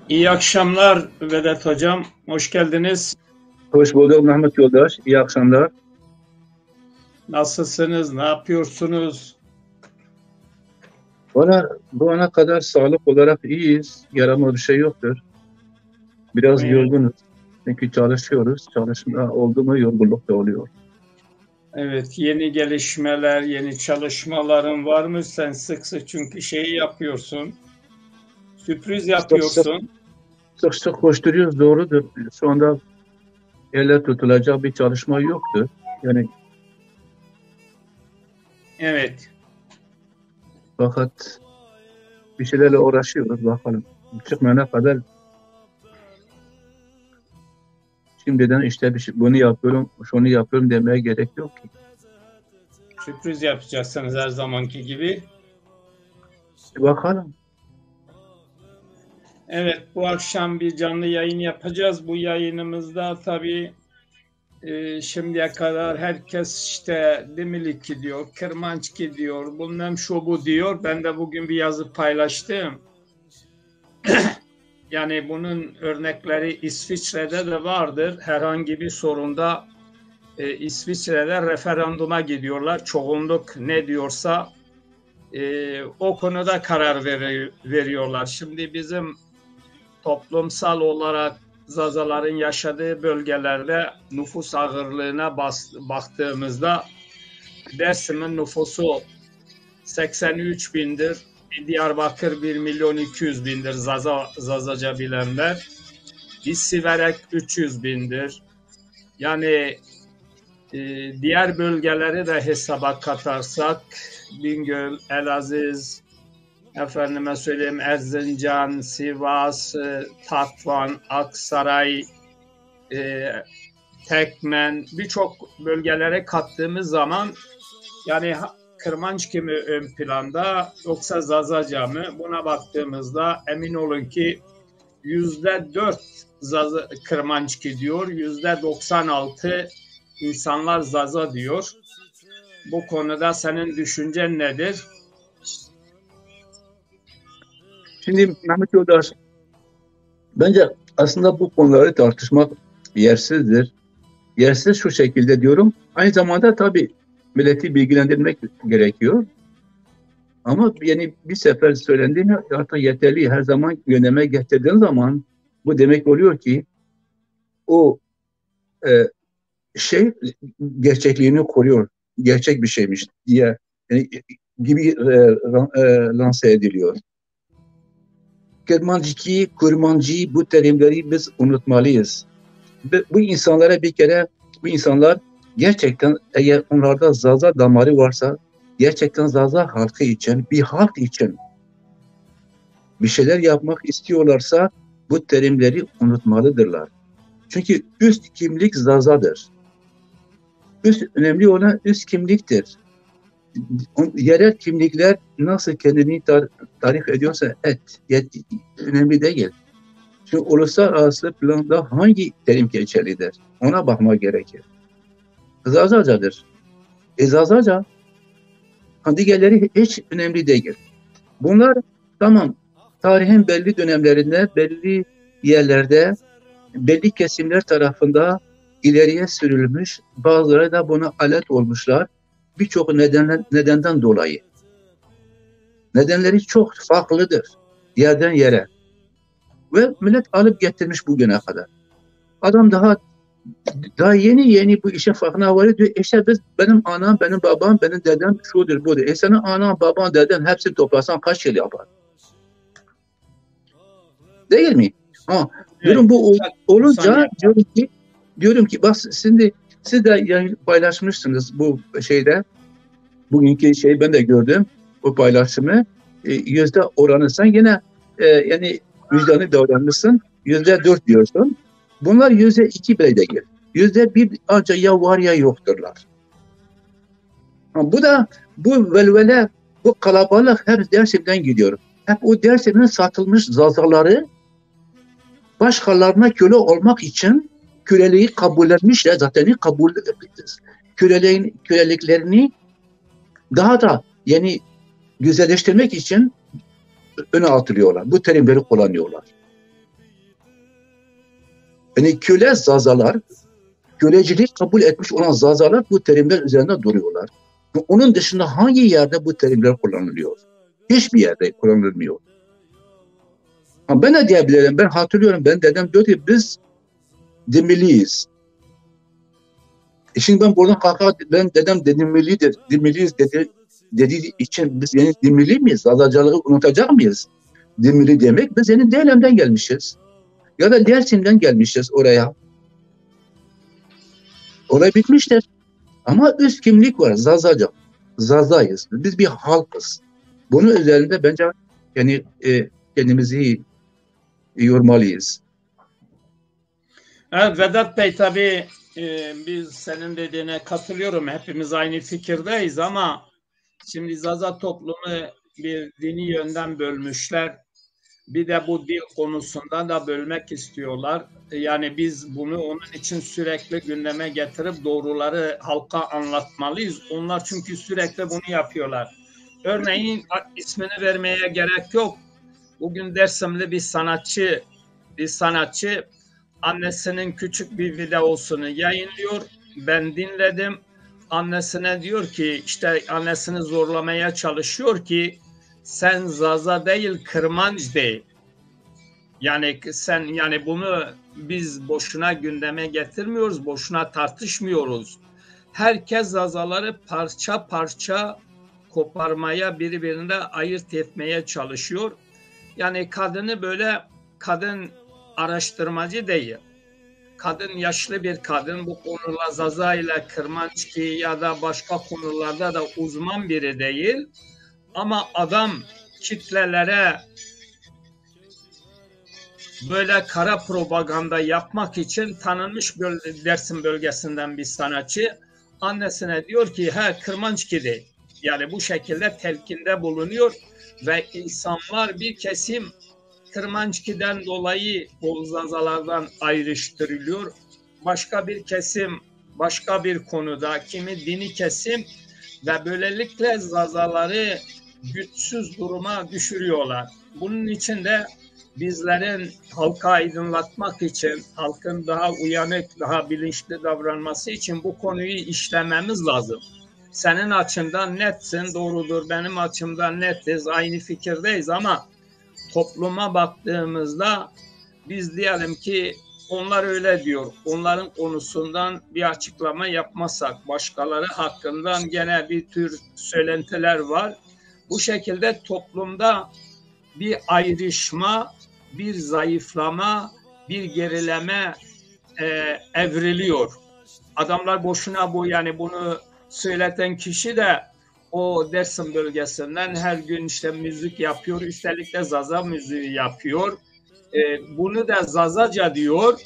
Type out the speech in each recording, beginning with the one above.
İyi akşamlar Vedat Hocam. Hoş geldiniz. Hoş bulduk Mehmet Yoldaş. İyi akşamlar. Nasılsınız? Ne yapıyorsunuz? Bu ana kadar sağlık olarak iyiyiz. Yaramaz bir şey yoktur. Biraz Evet, yorgunuz. Çünkü çalışıyoruz. Çalışma oldu mu yorgunluk da oluyor. evet, yeni gelişmeler, yeni çalışmaların var mı? Sen sık sık çünkü şeyi yapıyorsun. Sürpriz Sık sık, yapıyorsun. sık sık koşturuyoruz, doğrudur. Şu anda elle tutulacak bir çalışma yoktur. Yani Evet. fakat bir şeylerle uğraşıyoruz bakalım. Çıkmayana kadar şimdiden işte bunu yapıyorum, şunu yapıyorum demeye gerek yok ki. Sürpriz yapacaksınız her zamanki gibi. Bakalım. Evet, bu akşam bir canlı yayın yapacağız. Bu yayınımızda tabii şimdiye kadar herkes işte Dimilik diyor, Kırmançki diyor, bilmem şu bu diyor. Ben de bugün bir yazı paylaştım. Yani bunun örnekleri İsviçre'de de vardır. Herhangi bir sorunda İsviçre'de referanduma gidiyorlar. Çoğunluk ne diyorsa o konuda karar veriyorlar. Şimdi bizim toplumsal olarak Zazaların yaşadığı bölgelerde nüfus ağırlığına baktığımızda Dersim'in nüfusu 83 bindir. Diyarbakır 1 milyon 200 bindir Zazaca bilenler. Siverek 300 bindir. Yani diğer bölgeleri de hesaba katarsak Bingöl, Elaziz, efendime söyleyeyim Erzincan, Sivas, Tatvan, Aksaray, Tekmen birçok bölgelere kattığımız zaman yani Kırmançki mi ön planda yoksa Zazaca mı? Buna baktığımızda emin olun ki %4 Kırmançki diyor, %96 insanlar Zaza diyor. Bu konuda senin düşüncen nedir? Şimdi Mehmet Yoldaş, bence aslında bu konuları tartışmak yersizdir. Yersiz şu şekilde diyorum. Aynı zamanda tabii milleti bilgilendirmek gerekiyor. Ama yani bir sefer söylendiğinde artık yeterli. Her zaman gündeme getirdiğin zaman bu demek oluyor ki o e, şey gerçekliğini koruyor. Gerçek bir şeymiş diye yani, gibi lanse ediliyor. Kermancı, kurmancı bu terimleri biz unutmalıyız. Bu insanlara bir kere bu insanlar gerçekten eğer onlarda Zaza damarı varsa gerçekten Zaza halkı için bir halk için bir şeyler yapmak istiyorlarsa bu terimleri unutmalıdırlar. Çünkü üst kimlik Zaza'dır. Önemli olan üst kimliktir. Yerel kimlikler nasıl kendini tarif ediyorsa önemli değil. Çünkü uluslararası planda hangi terim geçerlidir? Ona bakmak gerekir. Zazacadır. Zazaca diğerleri hiç önemli değil. Bunlar tamam tarihin belli dönemlerinde belli yerlerde belli kesimler tarafından ileriye sürülmüş, bazıları da buna alet olmuşlar. Birçok nedenden dolayı. Nedenleri çok farklıdır. Yerden yere. Ve millet alıp getirmiş bugüne kadar. Adam daha yeni bu işin farkına varıyor. Diyor işte benim anam, benim babam, benim dedem şudur budur. Senin anan, baban, deden hepsini toplasan kaç yıl yapar? Değil mi? Ha, Evet, durum bu insan olunca yapar. diyorum ki bak şimdi siz de yani paylaşmışsınız bu şeyde bugünkü şey ben de gördüm bu paylaşımı yüzde oranı sen yine yani vicdanı davranmışsın %4 diyorsun. Bunlar %2 bile değil. %1 ancak ya var ya yokturlar. Ha, bu velvele bu kalabalık hep Dersim'den gidiyor. Hep o Dersim'in satılmış zazaları başkalarına köle olmak için köleliği kabullenmişler zaten köleliklerini daha da yeni güzelleştirmek için öne atılıyorlar. Bu terimleri kullanıyorlar. Yani köle zazalar, kölecilik kabul etmiş olan zazalar bu terimler üzerinde duruyorlar. Onun dışında hangi yerde bu terimler kullanılıyor? Hiçbir yerde kullanılmıyor. Ha, ben de diyebilirim, ben hatırlıyorum, ben dedem diyor ki biz Dimiliyiz. Şimdi ben buradan kalkar, ben dedem Dimilidir, Dimiliyiz dediği için biz yeni Dimili miyiz? Zazacılığı unutacak mıyız? Dimili demek biz yeni Deylem'den gelmişiz. Ya da Dersim'den gelmişiz oraya. Olay bitmiştir. Ama üst kimlik var, Zazaca. Zazayız. Biz bir halkız. Bunun üzerinde bence yani kendimizi yormalıyız. Evet Vedat Bey, tabii biz senin dediğine katılıyorum. Hepimiz aynı fikirdeyiz ama şimdi Zaza toplumu bir dini yönden bölmüşler. Bir de bu dil konusunda da bölmek istiyorlar. Yani biz bunu onun için sürekli gündeme getirip doğruları halka anlatmalıyız. Onlar çünkü sürekli bunu yapıyorlar. Örneğin ismini vermeye gerek yok. Bugün Dersimli bir sanatçı annesinin küçük bir videosunu yayınlıyor. Ben dinledim. Annesine diyor ki, işte annesini zorlamaya çalışıyor ki sen Zaza değil, Kırmanç değil. Yani sen, yani bunu biz boşuna gündeme getirmiyoruz, boşuna tartışmıyoruz. Herkes Zazaları parça parça koparmaya, birbirine ayırt etmeye çalışıyor. Yani kadını böyle, kadın araştırmacı değil. Kadın yaşlı bir kadın, bu konuda Zaza ile Kırmançki ya da başka konularda da uzman biri değil. Ama adam kitlelere böyle kara propaganda yapmak için tanınmış Dersim bölgesinden bir sanatçı annesine diyor ki Kırmançki değil. Yani bu şekilde telkinde bulunuyor ve insanlar, bir kesim Kırmançki'den dolayı Zazalardan ayrıştırılıyor. Başka bir kesim başka bir konuda, kimi dini kesim ve böylelikle Zazaları güçsüz duruma düşürüyorlar. Bunun için de bizlerin halka aydınlatmak için, halkın daha uyanık, daha bilinçli davranması için bu konuyu işlememiz lazım. Senin açından netsin, doğrudur. Benim açımdan netiz, aynı fikirdeyiz ama topluma baktığımızda biz diyelim ki onlar öyle diyor. Onların konusundan bir açıklama yapmazsak, başkaları hakkından gene bir tür söylentiler var. Bu şekilde toplumda bir ayrışma, bir zayıflama, bir gerileme evriliyor. Adamlar boşuna yani bunu söyleten kişi de o Dersim bölgesinden her gün işte müzik yapıyor. Üstelik de Zaza müziği yapıyor. Bunu da Zazaca diyor.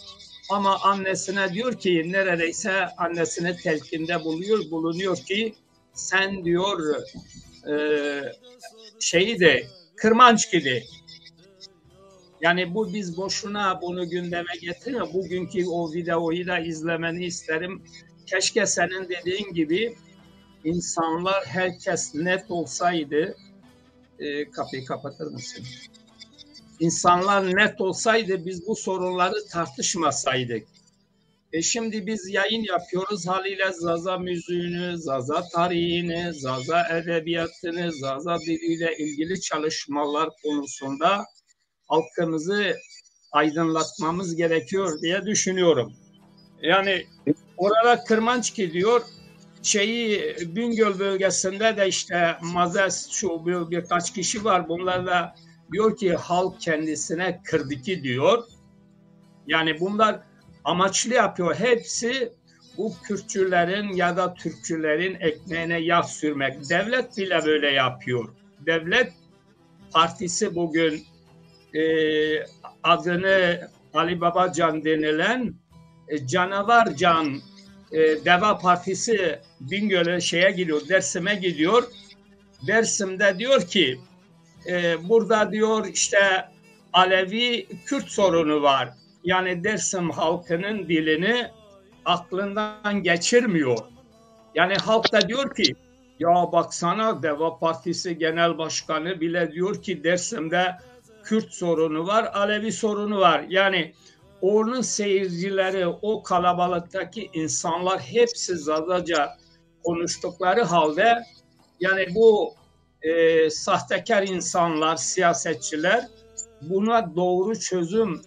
Ama annesine diyor ki, neredeyse annesine telkinde bulunuyor ki sen diyor şeyi de Kırmançki de. Yani biz boşuna bunu gündeme getirme. Bugünkü o videoyu da izlemeni isterim. Keşke senin dediğin gibi insanlar, herkes net olsaydı. Kapıyı kapatır mısın? İnsanlar net olsaydı biz bu sorunları tartışmasaydık. Şimdi biz yayın yapıyoruz, haliyle Zaza müziğini, Zaza tarihini, Zaza edebiyatını, Zaza diliyle ilgili çalışmalar konusunda halkımızı aydınlatmamız gerekiyor diye düşünüyorum. Yani orada Kırmançki diyor, Bingöl bölgesinde de işte Mazes birkaç kişi var. Bunlar da diyor ki halk kendisine Kırdiki diyor. Yani bunlar amaçlı yapıyor. Hepsi bu Kürtçülerin ya da Türkçülerin ekmeğine yağ sürmek. Devlet bile böyle yapıyor. Devlet partisi bugün adını Ali Babacan denilen Canavar Can Deva Partisi Bingöl'e gidiyor, Dersim'e gidiyor. Dersim'de diyor ki burada diyor işte Alevi Kürt sorunu var. Yani Dersim halkının dilini aklından geçirmiyor. Yani halk da diyor ki ya baksana, Deva Partisi Genel Başkanı bile diyor ki Dersim'de Kürt sorunu var, Alevi sorunu var. Yani onun seyircileri, o kalabalıktaki insanlar hepsi Zazaca konuştukları halde, yani bu sahtekar insanlar, siyasetçiler buna doğru çözüm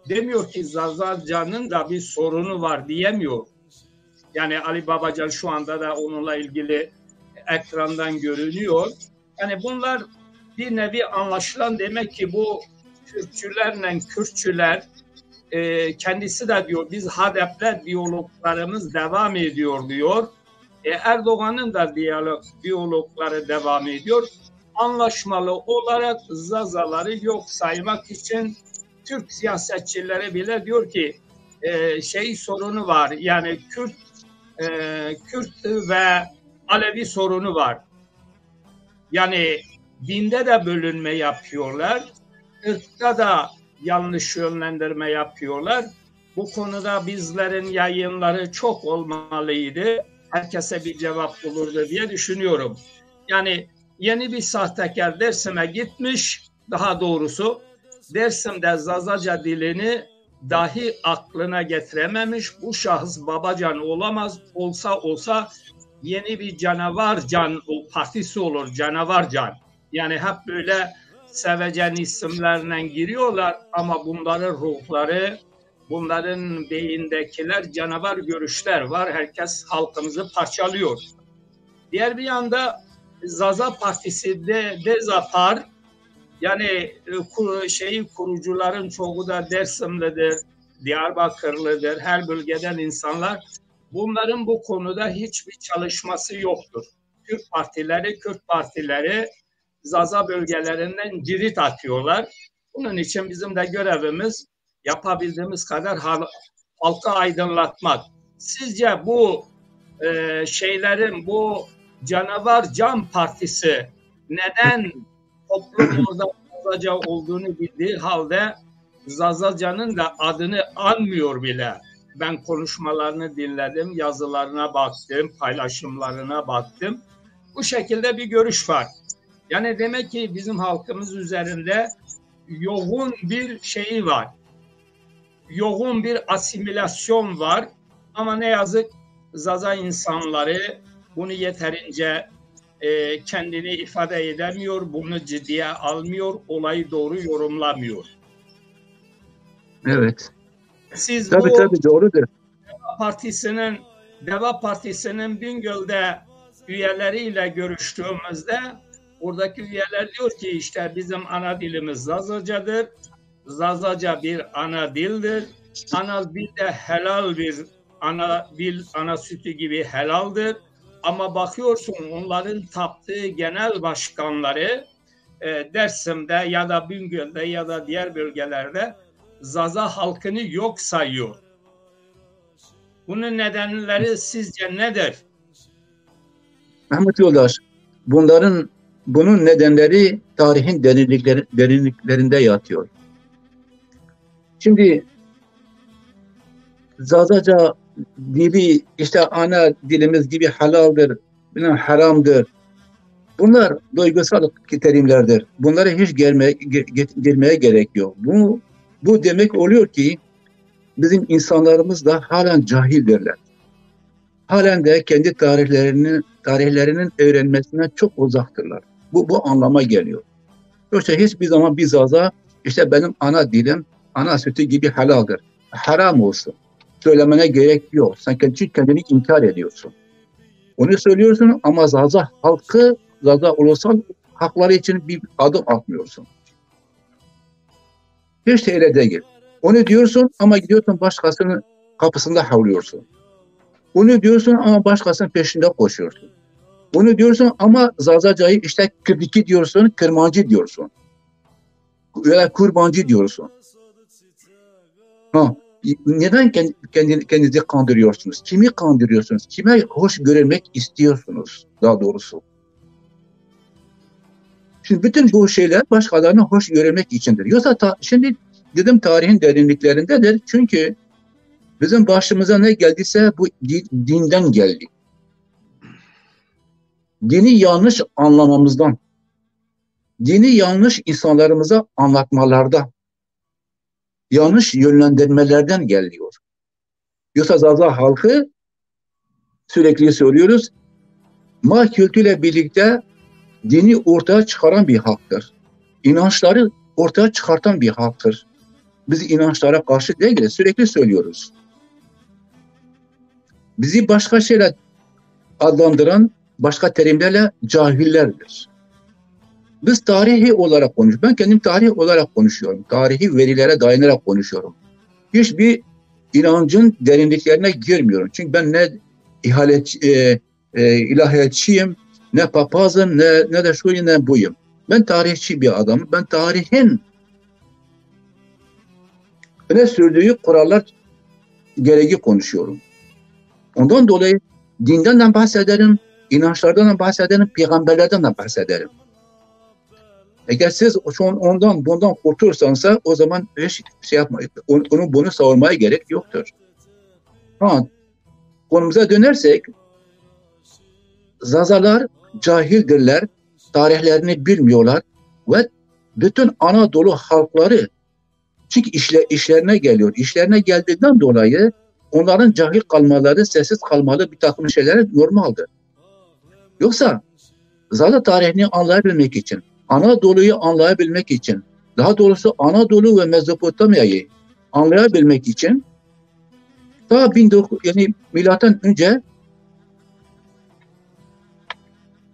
demiyor ki Zazaca'nın da bir sorunu var diyemiyor. Yani Ali Babacan şu anda da onunla ilgili ekrandan görünüyor. Yani bunlar bir nevi anlaşılan, demek ki bu Türkçülerle Kürtçüler, kendisi de diyor biz HDP'le diyaloglarımız devam ediyor diyor. Erdoğan'ın da diyalogları devam ediyor. Anlaşmalı olarak Zazaları yok saymak için Türk siyasetçileri bile diyor ki sorunu var, yani Kürt ve Alevi sorunu var. Yani dinde de bölünme yapıyorlar, ırkta da yanlış yönlendirme yapıyorlar. Bu konuda bizlerin yayınları çok olmalıydı. Herkese bir cevap bulurdu diye düşünüyorum. Yani yeni bir sahtekar Dersim'e gitmiş, daha doğrusu Dersim'de Zazaca dilini dahi aklına getirememiş. Bu şahıs Babacan olamaz, olsa yeni bir Canavar Can partisi olur, Canavar Can. Yani hep böyle sevecen isimlerle giriyorlar ama bunların ruhları, bunların beyindekiler canavar görüşler var. Herkes halkımızı parçalıyor. Diğer bir yanda Zaza Partisi de Dezapar, yani kurucuların çoğu da Dersimlidir, Diyarbakırlıdır, her bölgeden insanlar. Bunların bu konuda hiçbir çalışması yoktur. Kürt partileri Zaza bölgelerinden cirit atıyorlar. Bunun için bizim de görevimiz yapabildiğimiz kadar halka aydınlatmak. Sizce bu bu Canavar Can Partisi neden toplum orada Zazaca olduğunu bildiği halde Zazaca'nın da adını anmıyor bile? Ben konuşmalarını dinledim, yazılarına baktım, paylaşımlarına baktım. Bu şekilde bir görüş var. Yani demek ki bizim halkımız üzerinde yoğun bir var. Yoğun bir asimilasyon var. Ama ne yazık Zaza insanları bunu yeterince kendini ifade edemiyor, bunu ciddiye almıyor, olayı doğru yorumlamıyor. Evet. Siz tabii doğrudur. Deva Partisi'nin Bingöl'de üyeleriyle görüştüğümüzde oradaki üyeler diyor ki işte bizim ana dilimiz Zazacadır. Zazaca bir ana dildir. Ana dil de helal bir ana dil, ana sütü gibi helaldir. Ama bakıyorsun onların taptığı genel başkanları Dersim'de ya da Bingöl'de ya da diğer bölgelerde Zaza halkını yok sayıyor. Bunun nedenleri sizce nedir? Mehmet Yoldaş, bunun nedenleri tarihin derinliklerinde yatıyor. Şimdi Zazaca dili işte ana dilimiz gibi halaldir, haramdır. Bunlar duygusal terimlerdir. Bunlara hiç girmeye gerek yok. Bu demek oluyor ki bizim insanlarımız da halen cahildirler. Halen de kendi tarihlerinin öğrenmesinden çok uzaktırlar. Bu anlama geliyor. Yoksa hiçbir zaman bir Zaza işte benim ana dilim, ana sütü gibi halaldir. Haram olsun. Söylemene gerek yok. Sen kendini inkar ediyorsun. Onu söylüyorsun ama Zaza halkı, Zaza ulusal hakları için bir adım atmıyorsun. Hiç de öyle değil. Onu diyorsun ama gidiyorsun başkasının kapısında havlıyorsun. Onu diyorsun ama başkasının peşinde koşuyorsun. Onu diyorsun ama Zazaca'yı işte Kırdiki diyorsun, Kırmancı diyorsun. Öyle Kurbancı diyorsun. Neden kendinizi kandırıyorsunuz? Kimi kandırıyorsunuz? Kime hoş görülmek istiyorsunuz daha doğrusu? Şimdi bütün bu şeyler başkalarına hoş görülmek içindir. Yoksa şimdi dedim tarihin derinliklerindedir. Çünkü bizim başımıza ne geldiyse bu dinden geldi. Dini yanlış anlamamızdan, dini yanlış insanlarımıza anlatmalarda, yanlış yönlendirmelerden geliyor. Yoksa Zaza halkı, sürekli söylüyoruz, mal kültürüyle birlikte dini ortaya çıkaran bir halktır. İnançları ortaya çıkartan bir halktır. Biz inançlara karşı değiliz, sürekli söylüyoruz. Bizi başka şeyler adlandıran, başka terimlerle cahillerdir. Biz tarihi olarak konuşuyoruz. Ben kendim tarih olarak konuşuyorum. Tarihi verilere dayanarak konuşuyorum. Hiçbir inancın derinliklerine girmiyorum. Çünkü ben ne ilahiyatçıyım, ne papazım, ne de şuyum, ne buyum. Ben tarihçi bir adamım. Ben tarihin öne sürdüğü kurallar gereği konuşuyorum. Ondan dolayı dinden de bahsederim, inançlardan da bahsederim, peygamberlerden de bahsederim. Eğer siz bundan kurtulursanız o zaman hiç şey yapmayın. Bunu savunmaya gerek yoktur. Konumuza dönersek, Zazalar cahildirler, tarihlerini bilmiyorlar ve bütün Anadolu halkları, çünkü işlerine geliyor. İşlerine geldiğinden dolayı onların cahil kalmaları, sessiz kalmaları bir takım şeyler normaldir. Yoksa Zaza tarihini anlayabilmek için, Anadolu'yu anlayabilmek için, daha doğrusu Anadolu ve Mezopotamya'yı anlayabilmek için daha milattan önce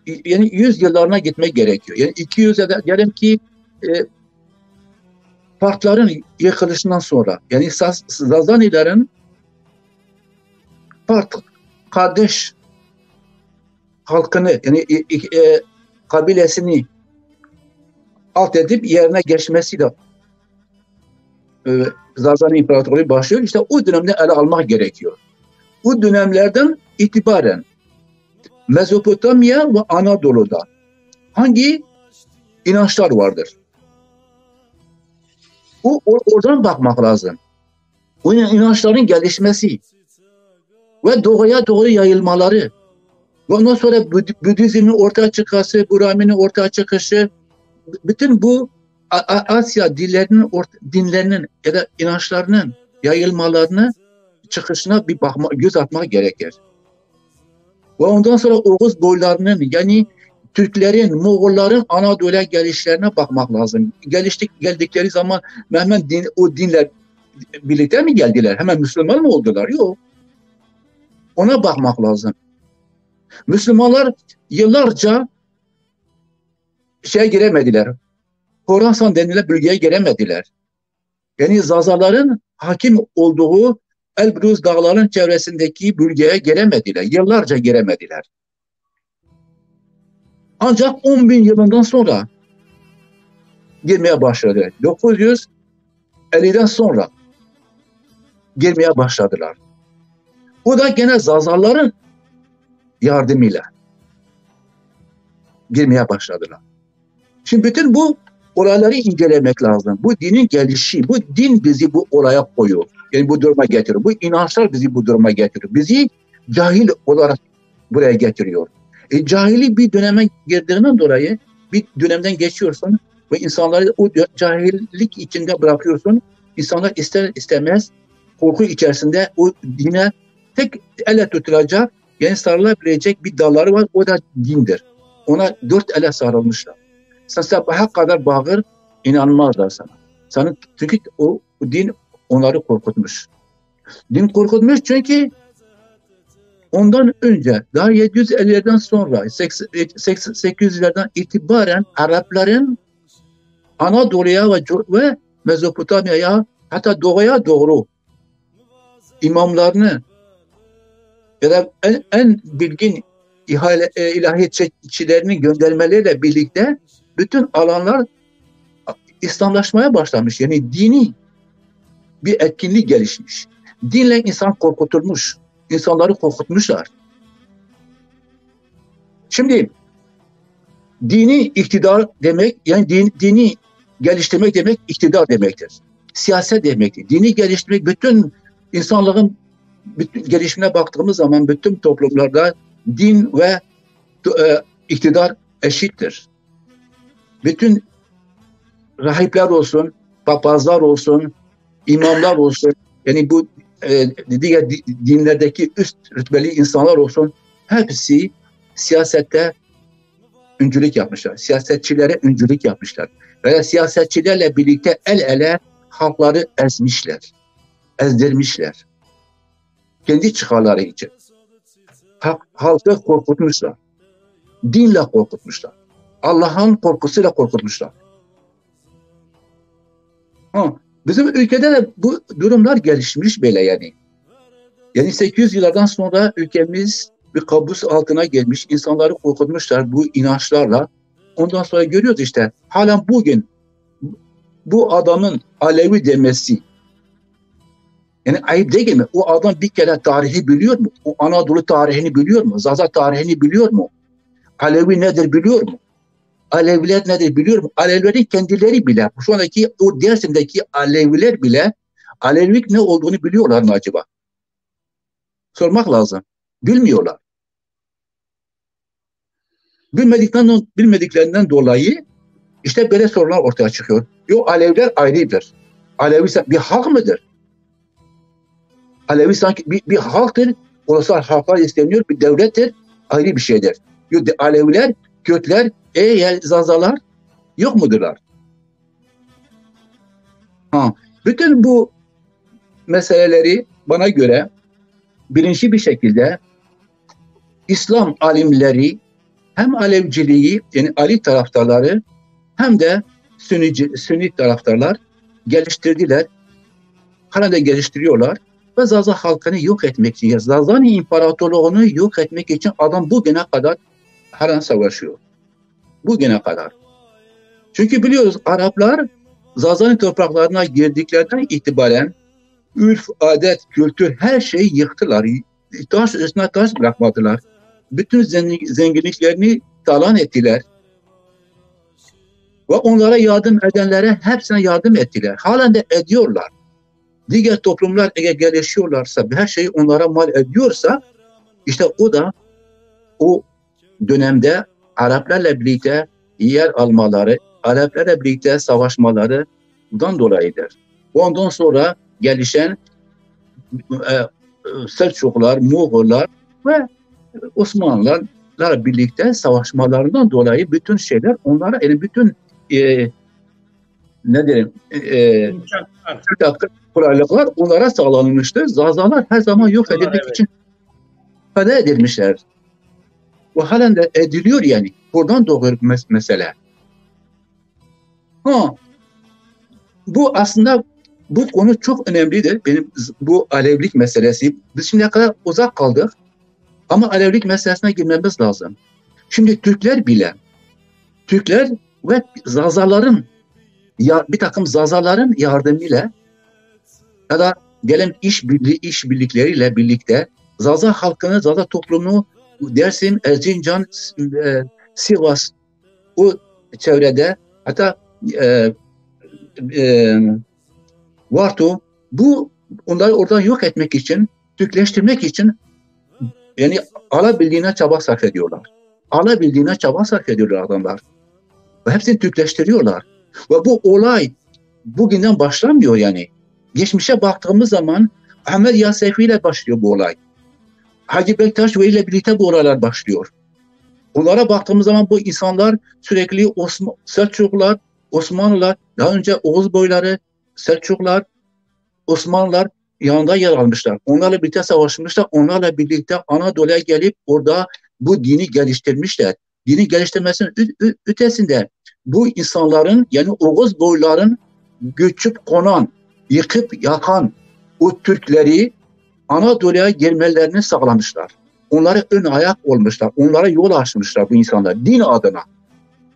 100 yıllarına gitmek gerekiyor. Yani 200'e diyelim ki partların yıkılışından sonra, yani Sazanilerin part kardeş halkını, yani kabilesini alt edip yerine geçmesiyle Zazani İmparatorluğu başlıyor. İşte o dönemde ele almak gerekiyor. Bu dönemlerden itibaren Mezopotamya ve Anadolu'da hangi inançlar vardır? Oradan bakmak lazım. Bu inançların gelişmesi ve doğuya doğru yayılmaları ve ondan sonra Budizmin ortaya çıkması, Brahmin'in ortaya çıkışı, bütün bu Asya dinlerinin ya da inançlarının yayılmalarını, çıkışına bir göz atmak gerekir. Ve ondan sonra Oğuz boylarının, yani Türklerin, Moğolların Anadolu'ya gelişlerine bakmak lazım. Geldikleri zaman hemen o dinler birlikte mi geldiler? Hemen Müslüman mı oldular? Yok. Ona bakmak lazım. Müslümanlar yıllarca giremediler. Horasan denilen bölgeye giremediler. Yani Zazaların hakim olduğu Elbruz dağlarının çevresindeki bölgeye giremediler. Yıllarca giremediler. Ancak 10.000 yılından sonra girmeye başladı. 950'den sonra girmeye başladılar. Bu da gene Zazaların yardımıyla girmeye başladılar. Şimdi bütün bu olayları incelemek lazım. Bu dinin gelişi, bu din bizi bu olaya koyuyor. Yani bu duruma getiriyor. Bu inançlar bizi bu duruma getiriyor. Bizi cahil olarak buraya getiriyor. Cahili bir döneme girdiğinden dolayı bir dönemden geçiyorsun ve insanları o cahillik içinde bırakıyorsun. İnsanlar ister istemez korku içerisinde o dine tek ele tutulacak, yani sarılabilecek bir dalları var. O da dindir. Ona 4 ele sarılmışlar. Sen sabaha kadar bağır, inanmazlar sana. Çünkü o din onları korkutmuş. Din korkutmuş çünkü ondan önce, daha 750'lerden sonra, 800'lerden itibaren Arapların Anadolu'ya ve Mezopotamya'ya, hatta doğuya doğru imamlarını ya da en bilgin ilahiyatçilerini göndermeleriyle birlikte bütün alanlar İslamlaşmaya başlamış. Yani dini bir etkinlik gelişmiş. Dinle insan korkutulmuş. İnsanları korkutmuşlar. Şimdi dini iktidar demek, yani dini geliştirmek demek iktidar demektir. Siyaset demektir. Dini geliştirmek, bütün insanlığın gelişimine baktığımız zaman bütün toplumlarda din ve iktidar eşittir. Bütün rahipler olsun, papazlar olsun, imamlar olsun, yani bu diğer dinlerdeki üst rütbeli insanlar olsun, hepsi siyasette öncülük yapmışlar. Siyasetçilere öncülük yapmışlar. Ve siyasetçilerle birlikte el ele halkları ezmişler, ezdirmişler. Kendi çıkarları için. Halkı korkutmuşlar. Dinle korkutmuşlar. Allah'ın korkusuyla korkutmuşlar. Bizim ülkede de bu durumlar gelişmiş böyle yani. Yani 800 yıllardan sonra ülkemiz bir kabus altına gelmiş. İnsanları korkutmuşlar bu inançlarla. Ondan sonra görüyoruz işte hala bugün bu adamın Alevi demesi, yani ayıp değil mi? O adam bir kere tarihi biliyor mu? O Anadolu tarihini biliyor mu? Zaza tarihini biliyor mu? Alevi nedir biliyor mu? Aleviler nedir biliyor mu? Alevilerin kendileri bile, şu andaki o Dersim'deki Aleviler bile Alevilik ne olduğunu biliyorlar mı acaba? Sormak lazım. Bilmiyorlar. Bilmediklerinden dolayı işte böyle sorular ortaya çıkıyor. Yok, Aleviler ayrıdır. Alevi bir halk mıdır? Alevi sanki bir halktır. Ulusal halklar isteniyor, bir devlettir. Ayrı bir şeydir. Yok, Aleviler, Kürtler, Zazalar yok mudurlar? Bütün bu meseleleri bana göre bilinçli bir şekilde İslam alimleri hem Alevciliği, yani Ali taraftarları, hem de Sünni taraftarlar geliştirdiler. Hala da geliştiriyorlar. Ve Zaza halkını yok etmek için, Zaza'nın imparatorluğunu yok etmek için adam bugüne kadar hala savaşıyor. Bugüne kadar. Çünkü biliyoruz Araplar Zaza'nın topraklarına girdiklerinden itibaren ürf, adet, kültür her şeyi yıktılar. Taş üstüne taş bırakmadılar. Bütün zenginliklerini talan ettiler. Ve onlara yardım edenlere hepsine yardım ettiler. Halen de ediyorlar. Diğer toplumlar eğer gelişiyorlarsa, her şeyi onlara mal ediyorsa, işte o da o dönemde Araplarla birlikte yer almaları, Araplarla birlikte savaşmalarından dolayıdır. Ondan sonra gelişen Selçuklular, Moğollar ve Osmanlılarla birlikte savaşmalarından dolayı bütün şeyler onlara, yani bütün ne derim, kolaylıklar onlara sağlanmıştır. Zazalar her zaman yok edilmek için feda edilmişler. Bu halen de ediliyor yani. Buradan doğru mesele. Bu aslında bu konu çok önemlidir. Benim bu Alevlik meselesi. Biz şimdiye kadar uzak kaldık. Ama Alevlik meselesine girmemiz lazım. Şimdi Türkler ve Zazaların, bir takım Zazaların yardımıyla ya da gelen işbirlikleriyle birlikte Zaza halkını, Zaza toplumunu Dersim, Erzincan, Sivas, o çevrede, hatta Varto, onları oradan yok etmek için, Türkleştirmek için yani alabildiğine çaba sarf ediyorlar. Alabildiğine çaba sarf ediyorlar adamlar. Ve hepsini Türkleştiriyorlar. Ve bu olay bugünden başlamıyor yani. Geçmişe baktığımız zaman Ahmet Yasefi ile başlıyor bu olay. Hacı Bektaş Veli ile birlikte bu olaylar başlıyor. Onlara baktığımız zaman bu insanlar sürekli Selçuklular, Osmanlılar, daha önce Oğuz boyları, Selçuklular, Osmanlılar yanında yer almışlar. Onlarla birlikte savaşmışlar. Onlarla birlikte Anadolu'ya gelip orada bu dini geliştirmişler. Dini geliştirmesinin ötesinde bu insanların, yani Oğuz boyların göçüp konan, yıkıp yakan o Türkleri Anadolu'ya girmelerini sağlamışlar. Onlara ön ayak olmuşlar. Onlara yol açmışlar bu insanlar. Din adına.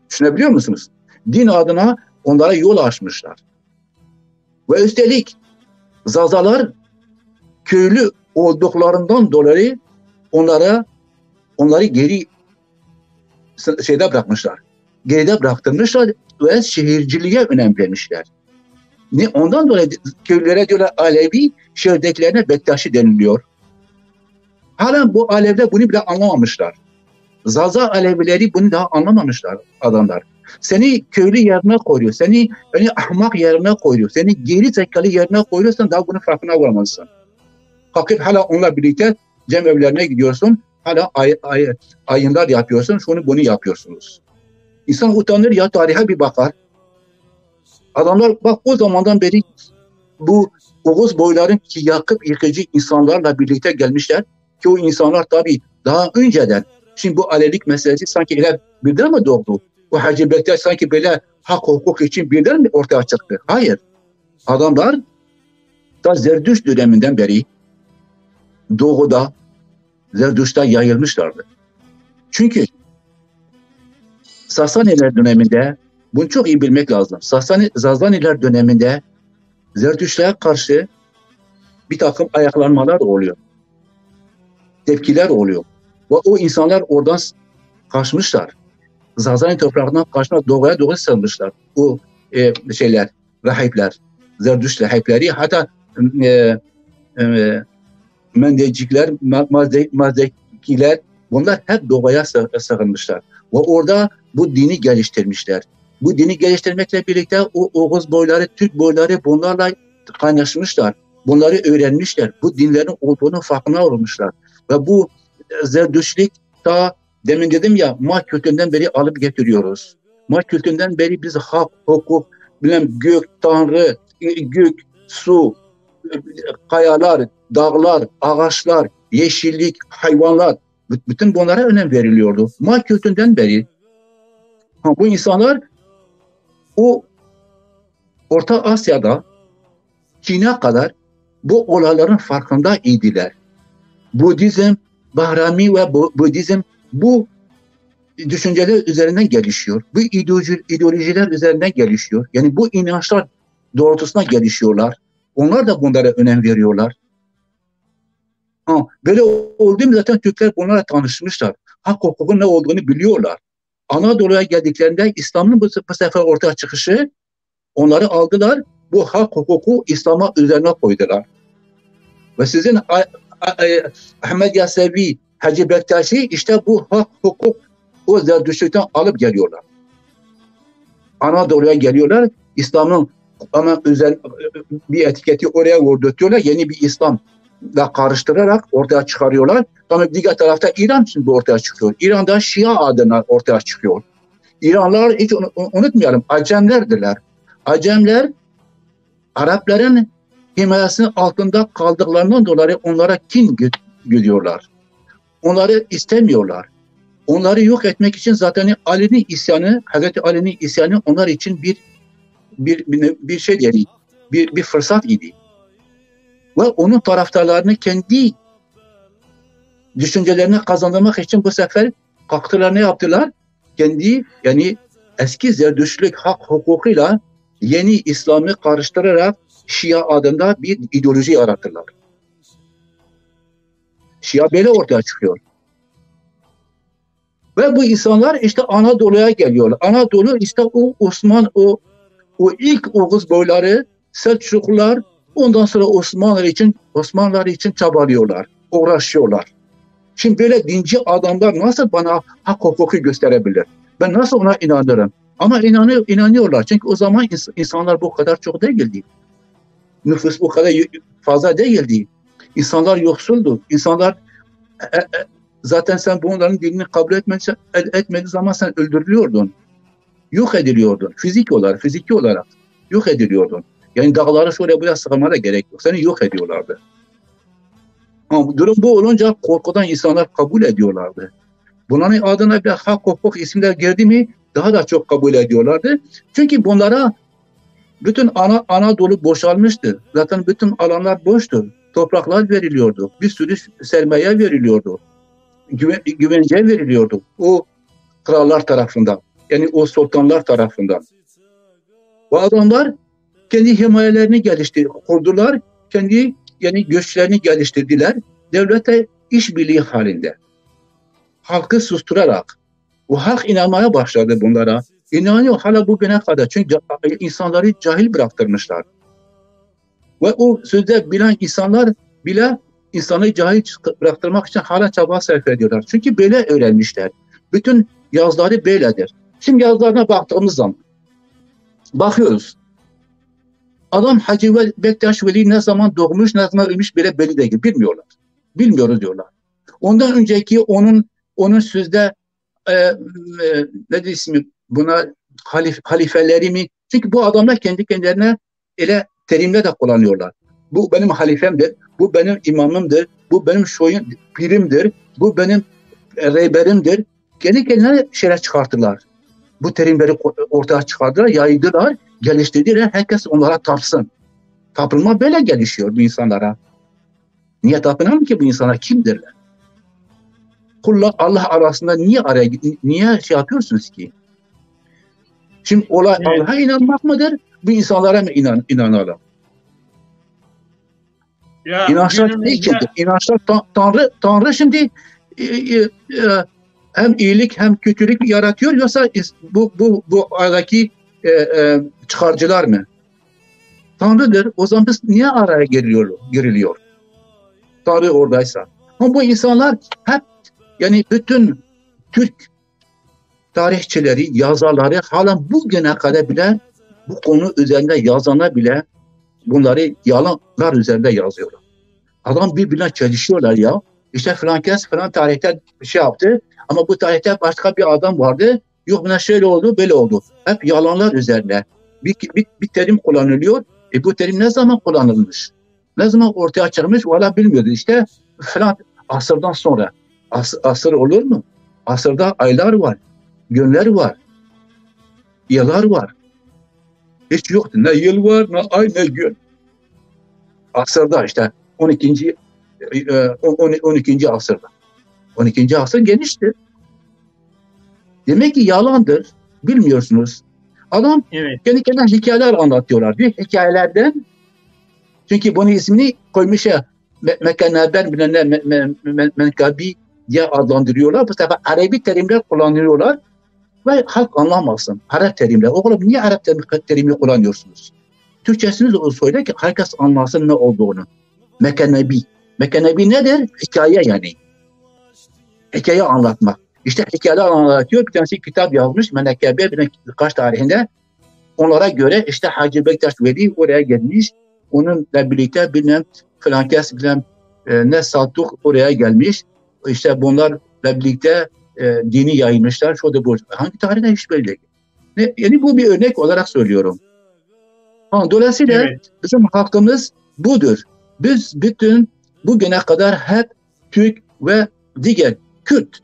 Düşünebiliyor musunuz? Din adına onlara yol açmışlar. Ve üstelik Zazalar köylü olduklarından dolayı onları geri bırakmışlar. Geride bıraktırmışlar ve şehirciliğe önem vermişler. Ondan dolayı köylülere diyorlar Alevi, şehirdekilerine Bektaşi deniliyor. Halen bu Alevler bunu bile anlamamışlar. Zaza Alevileri bunu daha anlamamışlar adamlar. Seni köylü yerine koyuyor. Seni ahmak yerine koyuyor. Seni geri zekalı yerine koyuyorsan daha bunun farkına varmalısın. Kalkıp hala onunla birlikte cemevlerine gidiyorsun. Hala ayinler yapıyorsun. Şunu bunu yapıyorsunuz. İnsan utanır ya, tarihe bir bakar. Adamlar bak o zamandan beri bu Oğuz boyların ki yakıp yıkıcı insanlarla birlikte gelmişler. Ki o insanlar tabii daha önceden, şimdi bu Alevilik meselesi sanki öyle birden mi doğdu? O Hacı Bektaş sanki böyle hak hukuk için birden mi ortaya çıktı? Hayır. Adamlar da Zerdüşt döneminden beri doğuda, Zerdüşt'ta yayılmışlardı. Çünkü Sasaniler döneminde, bunu çok iyi bilmek lazım. Sasaniler döneminde Zerdüştlere karşı bir takım ayaklanmalar oluyor. Tepkiler oluyor. Ve o insanlar oradan kaçmışlar. Sasani toprağından kaçmak, doğuya doğru sığınmışlar. O rahipler, Zerdüşt rahipleri, hatta Mendecikler, Mazdekiler, bunlar hep doğuya sığınmışlar. Ve orada bu dini geliştirmişler. Bu dini geliştirmekle birlikte o Oğuz boyları, Türk boyları bunlarla kaynaşmışlar. Bunları öğrenmişler. Bu dinlerin olduğunu farkına olmuşlar. Ve bu Zerdüştlik ta demin dedim ya, Mağ kültüründen beri alıp getiriyoruz. Mağ kültüründen beri biz hak, hukuk, gök, tanrı, gök, su, kayalar, dağlar, ağaçlar, yeşillik, hayvanlar, bütün bunlara önem veriliyordu. Mağ kültüründen beri bu insanlar o Orta Asya'da Çin'e kadar bu olayların farkında idiler. Budizm, Bahrami ve Budizm bu düşünceler üzerinden gelişiyor. Bu ideolojiler üzerinden gelişiyor. Yani bu inançlar doğrultusuna gelişiyorlar. Onlar da bunlara önem veriyorlar. Böyle oldu mu zaten Türkler bunlarla tanışmışlar. Hak hukukun ne olduğunu biliyorlar. Anadolu'ya geldiklerinde İslam'ın bu sefer ortaya çıkışı, onları aldılar, bu hak hukuku İslam'a üzerine koydular. Ve sizin Ahmed Yasevi, Hacı Bektaşi işte bu hak hukuk o Zerdüştlükten alıp geliyorlar. Anadolu'ya geliyorlar, İslam'ın ama özel bir etiketi oraya vurdurtuyorlar, yeni bir İslam'la karıştırarak ortaya çıkarıyorlar. Ama diğer tarafta İran şimdi ortaya çıkıyor. İran'da Şia adına ortaya çıkıyor. İranlılar hiç unutmayalım, Acemlerdiler. Acemler Arapların himayesinin altında kaldıklarından dolayı onlara kin güdüyorlar. Onları istemiyorlar. Onları yok etmek için zaten Ali'nin isyanı, Hazreti Ali'nin isyanı onlar için bir şey değil, bir fırsat idi. Ve onun taraftarlarını kendi düşüncelerini kazandırmak için bu sefer kalktılar, ne yaptılar? Kendi yani eski Zerdüştlük hak hukukuyla yeni İslam'ı karıştırarak Şia adında bir ideoloji yarattılar. Şia böyle ortaya çıkıyor. Ve bu insanlar işte Anadolu'ya geliyorlar. Anadolu işte o o ilk Oğuz boyları, Selçuklular, ondan sonra Osmanlılar için çabalıyorlar, uğraşıyorlar. Şimdi böyle dinci adamlar nasıl bana hak hukuku gösterebilir? Ben nasıl ona inanırım? Ama inanıyorlar. Çünkü o zaman insanlar bu kadar çok değildi. Nüfus bu kadar fazla değildi. İnsanlar yoksuldu. İnsanlar zaten sen bunların dinini kabul etmediği zaman sen öldürülüyordun. Yok ediliyordun. Fiziki olarak yok ediliyordun. Yani dağlara şöyle buraya sığınmana gerek yok. Seni yok ediyorlardı. Ama durum bu olunca korkudan insanlar kabul ediyorlardı. Bunların adına bir hak hukuk isimler girdi mi daha da çok kabul ediyorlardı. Çünkü bunlara bütün Anadolu boşalmıştı. Zaten bütün alanlar boştu. Topraklar veriliyordu. Bir sürü sermaye veriliyordu. Güvence veriliyordu. O krallar tarafından. Yani o sultanlar tarafından. Bu adamlar kendi himayelerini kurdular. Kendi yani göçlerini geliştirdiler. Devlete işbirliği halinde. Halkı susturarak. O halk inanmaya başladı bunlara. İnanıyor hala bugüne kadar. Çünkü insanları cahil bıraktırmışlar. Ve o sözde bilen insanlar bile insanı cahil bıraktırmak için hala çaba sarf ediyorlar. Çünkü böyle öğrenmişler. Bütün yazıları böyledir. Şimdi yazılarına baktığımız zaman bakıyoruz. Adam Hacı Bektaş Veli ne zaman doğmuş, ne zaman ölmüş bile belli değil. Bilmiyorlar. Bilmiyoruz diyorlar. Ondan önceki onun sözde ne de ismi buna halifeleri mi? Çünkü bu adamlar kendi kendilerine öyle terimle de kullanıyorlar. Bu benim halifemdir, bu benim imamımdır, bu benim pirimdir, bu benim rehberimdir. Kendi kendine şeyler çıkarttılar. Bu terimleri ortaya çıkardılar, yaydılar, geliştirdiler. Herkes onlara tapsın. Tapınma böyle gelişiyor bu insanlara. Niye tapınalım ki bu insanlar kimdirler? Kulla Allah arasında niye şey yapıyorsunuz ki? Şimdi olay Evet. Allah'a inanmak mıdır? Bu insanlara mı inanalım? Ya İnançlar ne içindir? İnançlar Tanrı şimdi hem iyilik hem kötülük yaratıyor yoksa bu aradaki çıkarcılar mı? Tanrı'dır. O zaman biz niye araya giriliyor? Tanrı oradaysa. Ama bu insanlar hep yani bütün Türk tarihçileri, yazarları hala bugüne kadar bile bu konu üzerinde yazana bile bunları yalanlar üzerinde yazıyorlar. Adam birbirine çelişiyorlar ya. İşte falan kes falan tarihte bir şey yaptı ama bu tarihte başka bir adam vardı. Yok buna şöyle oldu, böyle oldu. Hep yalanlar üzerine. Bir terim kullanılıyor. Bu terim ne zaman kullanılmış? Ne zaman ortaya çıkmış? Valla bilmiyordu. İşte falan asırdan sonra. Asır olur mu? Asırda aylar var. Günler var. Yıllar var. Hiç yoktu. Ne yıl var, ne ay, ne gün. Asırda işte 12. Asırda. 12. asır geniştir. Demek ki yalandır. Bilmiyorsunuz. Adam kendi kendine hikayeler anlatıyorlar. Bir hikayelerden çünkü bunun ismini koymuş ya Mekaneber Menkabi diye adlandırıyorlar. Bu sefer Arabi terimler kullanıyorlar ve halk anlamasın. Arap terimler. Oğlum niye Arap terimi kullanıyorsunuz? Türkçesini söyle ki herkes anlasın ne olduğunu. Mekanebi. Mekanebi nedir? Hikaye yani. Hikaye anlatmak. İşte hikayeler anlatıyor. Bir tanesi kitap yazmış. Menekebe birkaç tarihinde. Onlara göre işte Hacı Bektaş Veli oraya gelmiş. Onunla birlikte bilmem falan kes bilmem ne Saltuk oraya gelmiş. İşte bunlarla birlikte dini yayılmışlar. Şu da bu. Hangi tarihte hiç belli. Yani bu bir örnek olarak söylüyorum. Dolayısıyla bizim hakkımız budur. Biz bütün bugüne kadar hep Türk ve diğer Kürt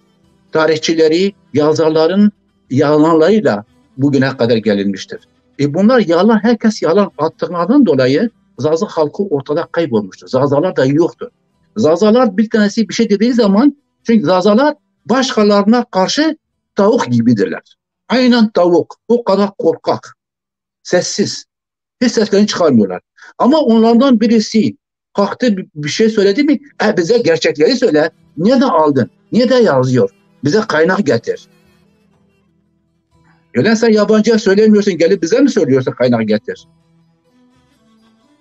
tarihçileri, yazarların yalanlarıyla bugüne kadar gelinmiştir. Bunlar yalan, herkes yalan attığından dolayı Zaza halkı ortada kaybolmuştur. Zazalar da yoktur. Zazalar bir tanesi bir şey dediği zaman çünkü Zazalar başkalarına karşı tavuk gibidirler. Aynen tavuk. O kadar korkak. Sessiz. Hiç seslerini çıkarmıyorlar. Ama onlardan birisi kalktı bir şey söyledi mi? Bize gerçekleri söyle. Niye de aldın? Niye de yazıyor? Bize kaynak getir. Öyle sen yabancıya söylemiyorsun, gelip bize mi söylüyorsun kaynak getir?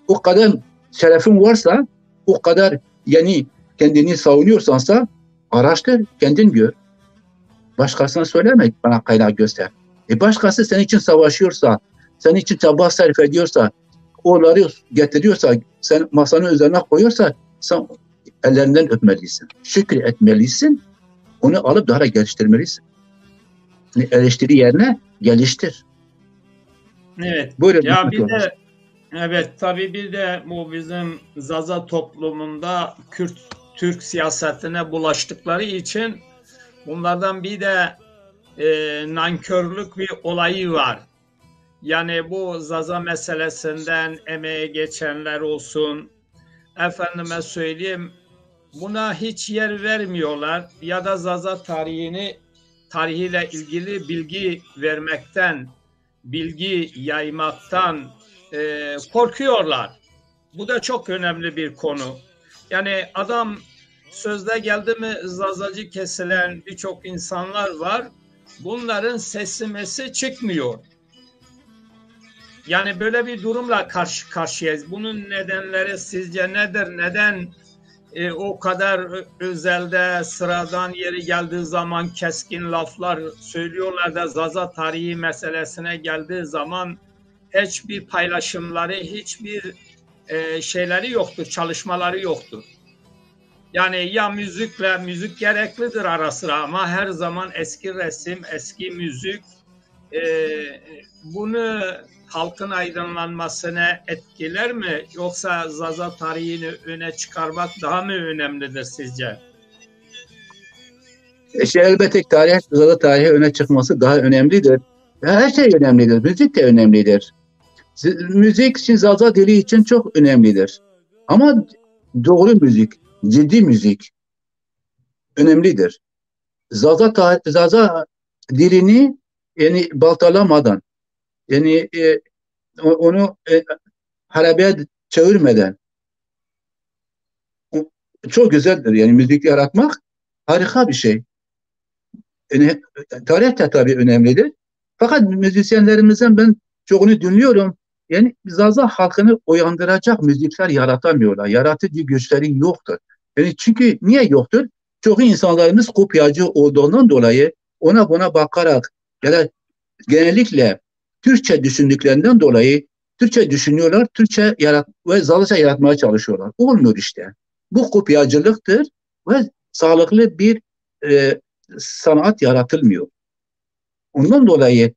O kadar şerefin varsa, o kadar yani kendini savunuyorsansa araştır, kendin gör. Başkasına söyleme, bana kaynak göster. Başkası senin için savaşıyorsa, senin için çaba sarf ediyorsa, onları getiriyorsa, sen masanın üzerine koyuyorsa, sen ellerinden öpmelisin. Şükür etmelisin, onu alıp daha da geliştirmelisin. Eleştiri yerine geliştir. Evet. Buyurun. Ya bir de tabii bir de bu bizim Zaza toplumunda Türk siyasetine bulaştıkları için bunlardan bir de nankörlük bir olayı var. Yani bu Zaza meselesinden emeğe geçenler olsun, efendime söyleyeyim, buna hiç yer vermiyorlar ya da Zaza tarihiyle ilgili bilgi vermekten, bilgi yaymaktan korkuyorlar. Bu da çok önemli bir konu. Yani adam sözde geldi mi Zazacı kesilen birçok insanlar var. Bunların sesi çıkmıyor. Yani böyle bir durumla karşı karşıyayız. Bunun nedenleri sizce nedir? Neden O kadar özelde sıradan yeri geldiği zaman keskin laflar söylüyorlar da Zaza tarihi meselesine geldiği zaman hiçbir paylaşımları, hiçbir şeyleri yoktur, çalışmaları yoktur. Yani ya müzik gereklidir ara sıra ama her zaman eski resim, eski müzik e, bunu halkın aydınlanmasına etkiler mi? Yoksa Zaza tarihini öne çıkarmak daha mı önemlidir sizce? Elbette Zaza tarihi öne çıkması daha önemlidir. Her şey önemlidir. Müzik de önemlidir. Müzik için Zaza dili için çok önemlidir. Ama doğru müzik, ciddi müzik önemlidir. Zaza dilini yani baltalamadan, yani onu harabeye çevirmeden çok güzeldir. Yani müzik yaratmak harika bir şey. Yani, tarih de tabii önemlidir. Fakat müzisyenlerimizden ben çoğunu dinliyorum. Yani Zaza halkını uyandıracak müzikler yaratamıyorlar. Yaratıcı güçleri yoktur. Yani çünkü niye yoktur? Çok insanlarımız kopyacı olduğundan dolayı ona buna bakarak ya da genellikle Türkçe düşündüklerinden dolayı Türkçe düşünüyorlar, Türkçe ve Zalıca yaratmaya çalışıyorlar. Olmuyor işte. Bu kopyacılıktır ve sağlıklı bir e, sanat yaratılmıyor. Ondan dolayı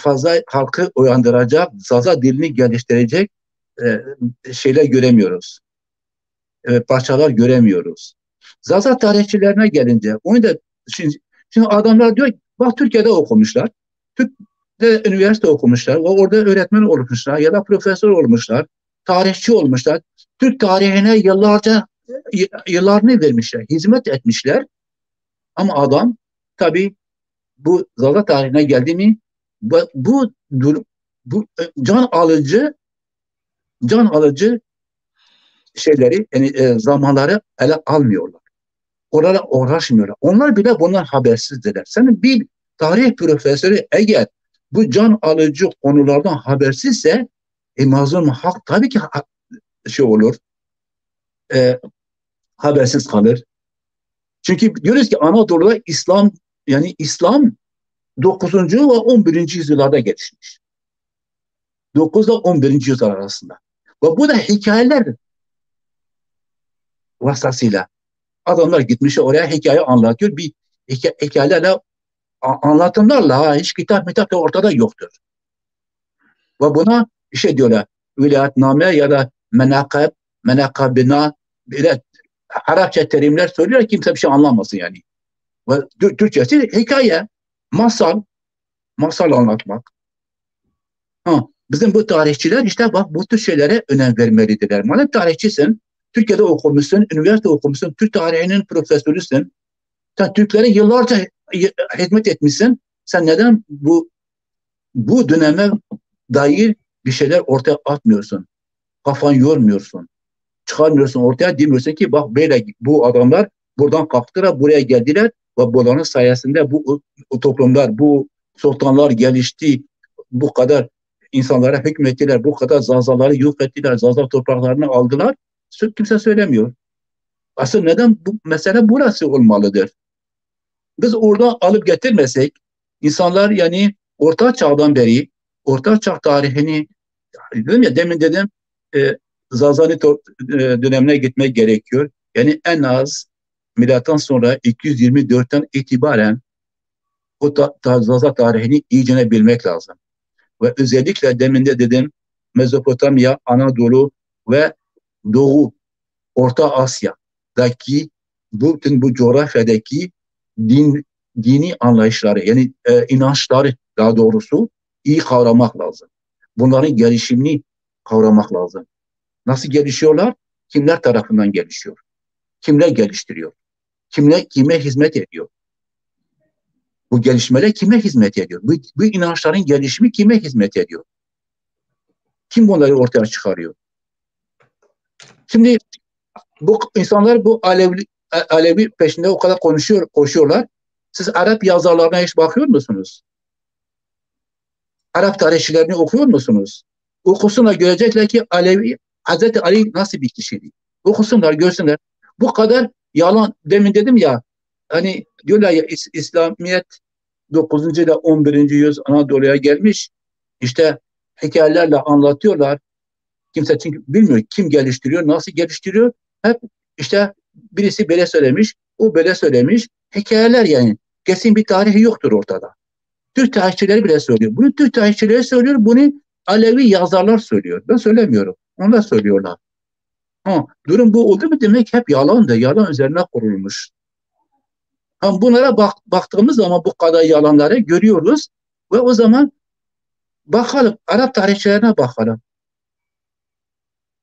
fazla halkı uyandıracak, Zaza dilini geliştirecek e, şeyler göremiyoruz. Parçalar göremiyoruz. Zaza tarihçilerine gelince, onu da şimdi, şimdi adamlar diyor, bak Türkiye'de okumuşlar, Türkiye'de üniversite okumuşlar, orada öğretmen olmuşlar ya da profesör olmuşlar, tarihçi olmuşlar. Türk tarihine yıllarını vermişler, hizmet etmişler. Ama adam tabii bu Zaza tarihine geldi mi bu can alıcı şeyleri yani zamanları ele almıyorlar. Orada uğraşmıyorlar. Onlar bile bundan habersizdirler. Senin bir tarih profesörü eğer bu can alıcı konulardan habersizse mazlum halk tabii ki şey olur, e, habersiz kalır. Çünkü diyoruz ki Anadolu'da İslam 9. ve 11. yüzyıllarda gelişmiş. 9 ile 11. yüzyıl arasında. Ve bu da hikayeler vasıtasıyla. Adamlar gitmiş oraya hikaye anlatıyor. Bir hikayelerle anlatımlarla hiç kitap da ortada yoktur. Ve buna bir şey diyorlar. Vilayetname ya da menakabina böyle Arapça terimler söylüyor kimse bir şey anlamasın yani. Ve Türkçesi hikaye, masal anlatmak. Ha, bizim bu tarihçiler işte bak bu tür şeylere önem vermelidirler. Madem tarihçisin, Türkiye'de okumuşsun, üniversite okumuşsun, Türk tarihinin profesörüsün. Sen Türklere yıllarca hizmet etmişsin. Sen neden bu döneme dair bir şeyler ortaya atmıyorsun? Kafan yormuyorsun. Çıkarmıyorsun ortaya demiyorsun ki bak böyle bu adamlar buradan kalktılar buraya geldiler ve bunların sayesinde bu toplumlar, bu sultanlar gelişti. Bu kadar insanlara hükmettiler. Bu kadar zazaları yok ettiler. Zaza topraklarını aldılar. Kimse söylemiyor. Asıl neden bu mesele burası olmalıdır? Biz orada alıp getirmesek insanlar yani orta çağdan beri orta çağ tarihini dedim ya demin dedim e, Zazali dönemine gitmek gerekiyor. Yani en az milattan sonra 224'ten itibaren o Zaza tarihini iyicene bilmek lazım. Ve özellikle demin de dedim Mezopotamya, Anadolu ve Doğu, Orta Asya'daki bütün bu coğrafyadaki din, dini anlayışları yani inançları daha doğrusu iyi kavramak lazım. Bunların gelişimini kavramak lazım. Nasıl gelişiyorlar? Kimler tarafından gelişiyor? Kimler geliştiriyor? Kime hizmet ediyor? Bu gelişmeler kime hizmet ediyor? Bu inançların gelişimi kime hizmet ediyor? Kim bunları ortaya çıkarıyor? Şimdi bu insanlar bu Alevi peşinde o kadar koşuyorlar. Siz Arap yazarlarına hiç bakıyor musunuz? Arap tarihçilerini okuyor musunuz? Okusunlar görecekler ki Hazreti Ali nasıl bir kişiydi? Okusunlar, görsünler. Bu kadar yalan. Demin dedim ya, hani diyorlar ya, İslamiyet 9. ile 11. yüzyıl Anadolu'ya gelmiş. İşte hikayelerle anlatıyorlar. Kimse çünkü bilmiyor kim geliştiriyor, nasıl geliştiriyor. Hep işte birisi böyle söylemiş, o böyle söylemiş. Hikayeler yani. Kesin bir tarihi yoktur ortada. Türk tarihçileri bile söylüyor. Bunu Türk tarihçileri söylüyor, bunu Alevi yazarlar söylüyor. Ben söylemiyorum. Onlar söylüyorlar. Ha, durum bu oldu mu demek hep yalandı. Yalan üzerine kurulmuş. Ha, bunlara baktığımız zaman bu kadar yalanları görüyoruz ve o zaman bakalım Arap tarihçilerine bakalım.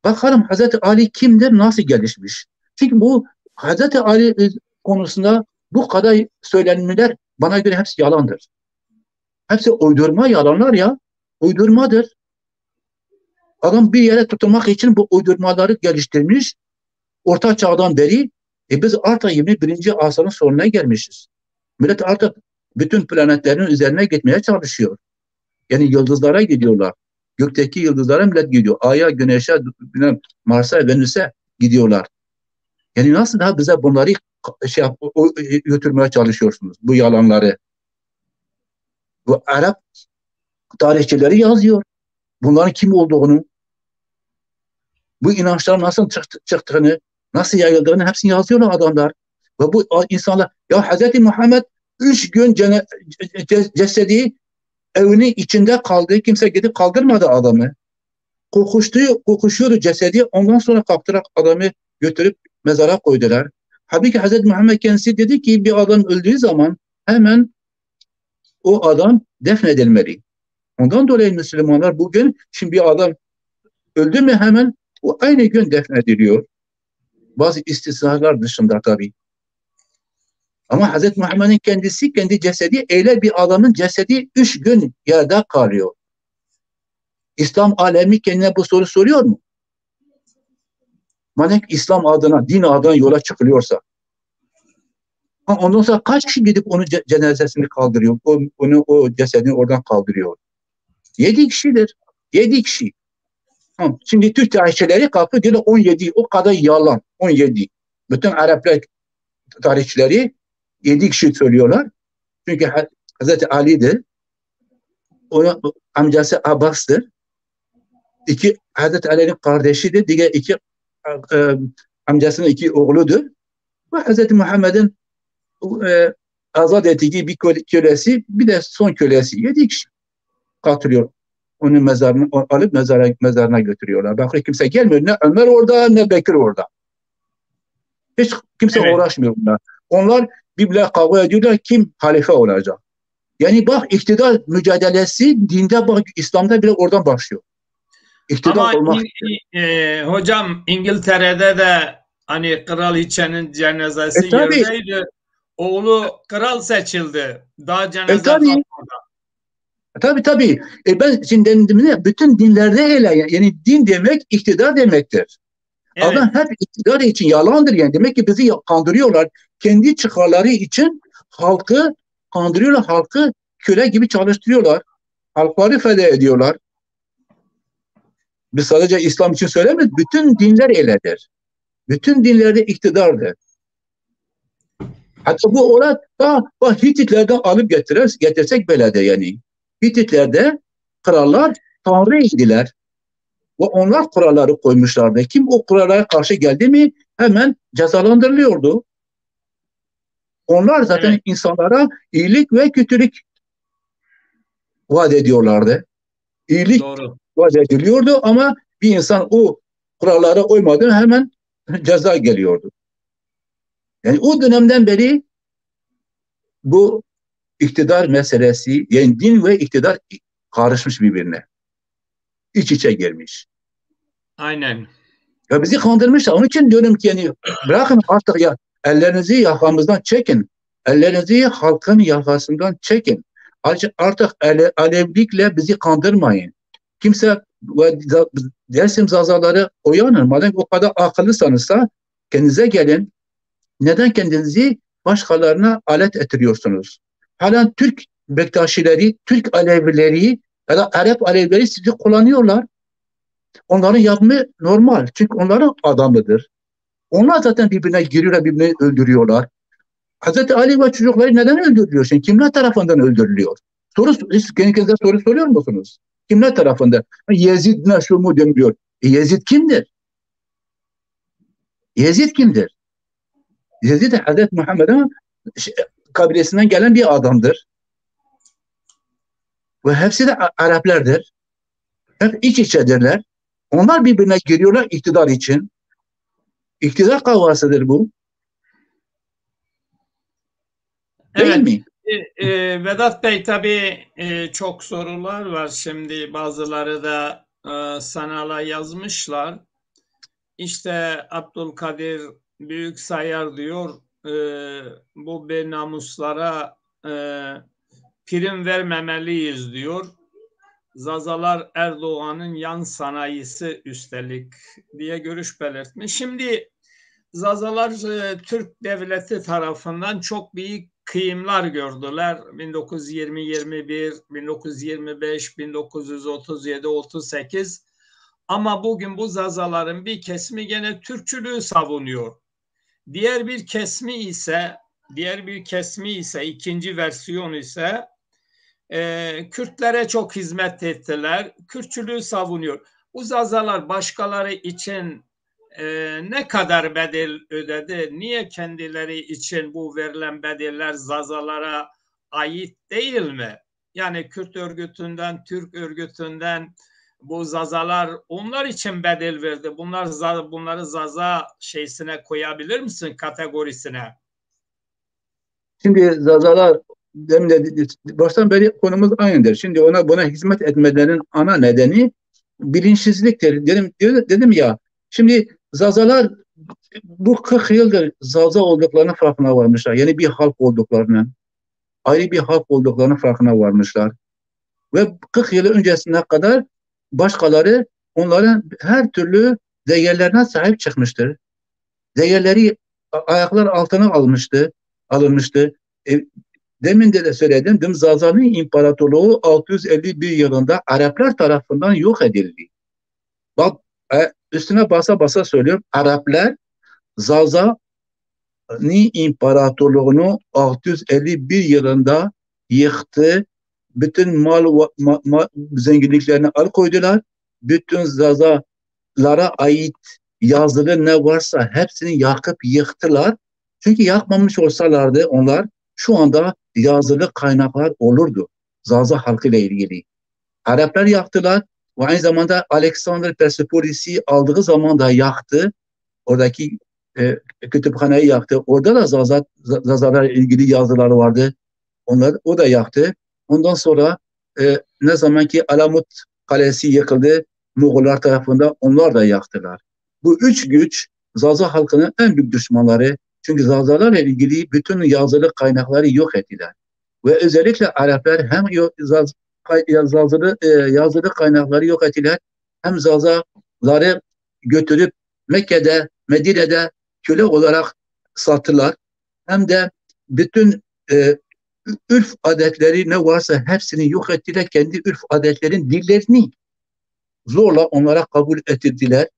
Bakalım Hazreti Ali kimdir, nasıl gelişmiş? Çünkü bu Hazreti Ali konusunda bu kadar söylenmeler bana göre hepsi yalandır. Hepsi uydurma yalanlar ya. Uydurmadır. Adam bir yere tutunmak için bu uydurmaları geliştirmiş. Orta çağdan beri biz artık 21. asrın sonuna gelmişiz. Millet artık bütün planetlerin üzerine gitmeye çalışıyor. Yani yıldızlara gidiyorlar. Gökteki yıldızlara millet gidiyor. Ay'a, Güneş'e, Mars'a, Venüs'e gidiyorlar. Yani nasıl daha bize bunları götürmeye çalışıyorsunuz? Bu yalanları. Bu Arap tarihçileri yazıyor. Bunların kim olduğunu, bu inançlar nasıl çıktığını, nasıl yayıldığını hepsini yazıyorlar adamlar. Ve bu insanlar, ya Hz. Muhammed 3 gün cesedi evinin içinde kaldı. Kimse gidip kaldırmadı adamı. Kokuşuyordu cesedi. Ondan sonra kaptırarak adamı götürüp mezara koydular. Halbuki Hz. Muhammed kendisi dedi ki bir adam öldüğü zaman hemen o adam defnedilmeli. Ondan dolayı Müslümanlar bugün şimdi bir adam öldü mü hemen o aynı gün defnediliyor. Bazı istisnalar dışında tabii. Ama Hz. Muhammed'in kendisi, kendi cesedi, öyle bir adamın cesedi 3 gün yerde kalıyor. İslam alemi kendine bu soru soruyor mu? Manek İslam adına, din adına yola çıkılıyorsa. Ondan sonra kaç kişi gidip onun cenazesini kaldırıyor? O cesedini oradan kaldırıyor. 7 kişidir. 7 kişi. Şimdi Türk tarihçileri kalkıp diyorlar 17, o kadar yalan. 17. Bütün Araplar tarihçileri 7 kişi söylüyorlar. Çünkü Hazreti Ali'dir. Onun amcası Abbas'tır. Hazreti Ali'nin kardeşidir. Diğer amcasının 2 oğludur. Ve Hazreti Muhammed'in azat ettiği bir kölesi, bir de son kölesi. 7 kişi katılıyor. Onun mezarını alıp mezarına götürüyorlar. Bakın kimse gelmiyor. Ne Ömer orada, ne Bekir orada. Hiç kimse uğraşmıyor bunlar. Onlar birbirine kavga ediyorlar. Kim halife olacak? Yani bak iktidar mücadelesi dinde bak İslam'da bile oradan başlıyor. İktidar olmak. Hocam İngiltere'de de hani kraliçenin cenazesi yerdeydi. Oğlu kral seçildi. Daha cenaze kalmadı. Tabii. Ben şimdi dedim, bütün dinlerde öyle. Yani din demek iktidar demektir. Evet. Adam hep iktidar için yalandır yani. Demek ki bizi kandırıyorlar. Kendi çıkarları için halkı kandırıyorlar. Halkı köle gibi çalıştırıyorlar. Halkları feda ediyorlar. Biz sadece İslam için söylemeyiz. Bütün dinler öyledir. Bütün dinlerde iktidardır. Hatta bu olarak da Hititlerden alıp getirsek böyledir yani. Hititlerde krallar tanrı idiler. Ve onlar kuralları koymuşlardı. Kim o kurallara karşı geldi mi hemen cezalandırılıyordu. Onlar zaten insanlara iyilik ve kötülük vaat ediyorlardı. İyilik vaat ediliyordu ama bir insan o kurallara uymadı hemen ceza geliyordu. Yani o dönemden beri bu iktidar meselesi, yani din ve iktidar karışmış birbirine. İç içe girmiş. Aynen. Ya bizi kandırmışlar. Onun için diyorum ki yani bırakın artık ya, ellerinizi yakamızdan çekin. Ellerinizi halkın yakasından çekin. Artık Alevlikle bizi kandırmayın. Kimse Dersim zazaları uyanın. Madem o kadar akıllısınız kendinize gelin. Neden kendinizi başkalarına alet ettiriyorsunuz? Hala Türk Bektaşileri, Türk Alevileri ya da Arap Alevileri sizi kullanıyorlar. Onların yapımı normal. Çünkü onların adamıdır. Onlar zaten birbirine giriyorlar, birbirini öldürüyorlar. Hazreti Ali ve çocukları neden öldürülüyor? Şimdi kimler tarafından öldürülüyor? Siz kendinize soru soruyor musunuz? Kimler tarafından? Yezid ne şu mu demiyor. Yezid kimdir? Yezid kimdir? Yezid Hazreti Muhammed'in kabilesinden gelen bir adamdır. Ve hepsi de Araplardır. Hep iç içedirler. Onlar birbirine giriyorlar iktidar için. İktidar kavgasıdır bu. Değil Evet. mi? Vedat Bey, tabii çok sorular var şimdi, bazıları da sanala yazmışlar. İşte Abdülkadir Büyüksayar diyor, bu be namuslara prim vermemeliyiz diyor. Zazalar Erdoğan'ın yan sanayisi üstelik diye görüş belirtmiş. Şimdi Zazalar Türk devleti tarafından çok büyük kıyımlar gördüler. 1920, 21, 1925, 1937, 38. Ama bugün bu Zazaların bir kesimi gene Türkçülüğü savunuyor. Diğer bir kesmi ise ikinci versiyon ise Kürtlere çok hizmet ettiler. Kürtçülüğü savunuyor. Bu Zazalar başkaları için ne kadar bedel ödedi? Niye kendileri için bu verilen bedeller Zazalara ait değil mi? Yani Kürt örgütünden, Türk örgütünden bu Zazalar onlar için bedel verdi. Bunları Zaza şeysine koyabilir misin, kategorisine? Şimdi Zazalar demin de, baştan beri konumuz aynıdır. Şimdi buna hizmet etmelerinin ana nedeni bilinçsizliktir. Dedim ya. Şimdi Zazalar bu 40 yıldır Zaza olduklarının farkına varmışlar. Yeni bir halk olduklarının, ayrı bir halk olduklarının farkına varmışlar. Ve 40 yıl öncesine kadar başkaları onların her türlü değerlerine sahip çıkmıştır. Değerleri ayaklar altına alınmıştı. E, Demin de söyledim, Dımzazani İmparatorluğu 651 yılında Araplar tarafından yok edildi. Bak, üstüne basa basa söylüyorum. Araplar Zazani İmparatorluğunu 651 yılında yıktı. Bütün zenginliklerini alıkoydular. Bütün Zazalara ait yazılı ne varsa hepsini yakıp yıktılar. Çünkü yakmamış olsalardı onlar şu anda yazılı kaynaklar olurdu. Zaza halkı ile ilgili. Araplar yaktılar ve aynı zamanda Alexander Persepolis'i aldığı zaman da yaktı. Oradaki kütüphaneyi yaktı. Orada da Zazalarla ilgili yazılar vardı. O da yaktı. Ondan sonra ne zaman ki Alamut Kalesi yıkıldı, Moğollar tarafından onlar da yaktılar. Bu üç güç Zaza halkının en büyük düşmanları. Çünkü Zazalarla ilgili bütün yazılı kaynakları yok ettiler. Ve özellikle Araplar hem yazılı kaynakları yok ettiler, hem Zazaları götürüp Mekke'de, Medine'de köle olarak sattılar. Hem de bütün ürf adetleri ne varsa hepsini yok ettiler. Kendi ürf adetlerin dillerini zorla onlara kabul ettirdiler.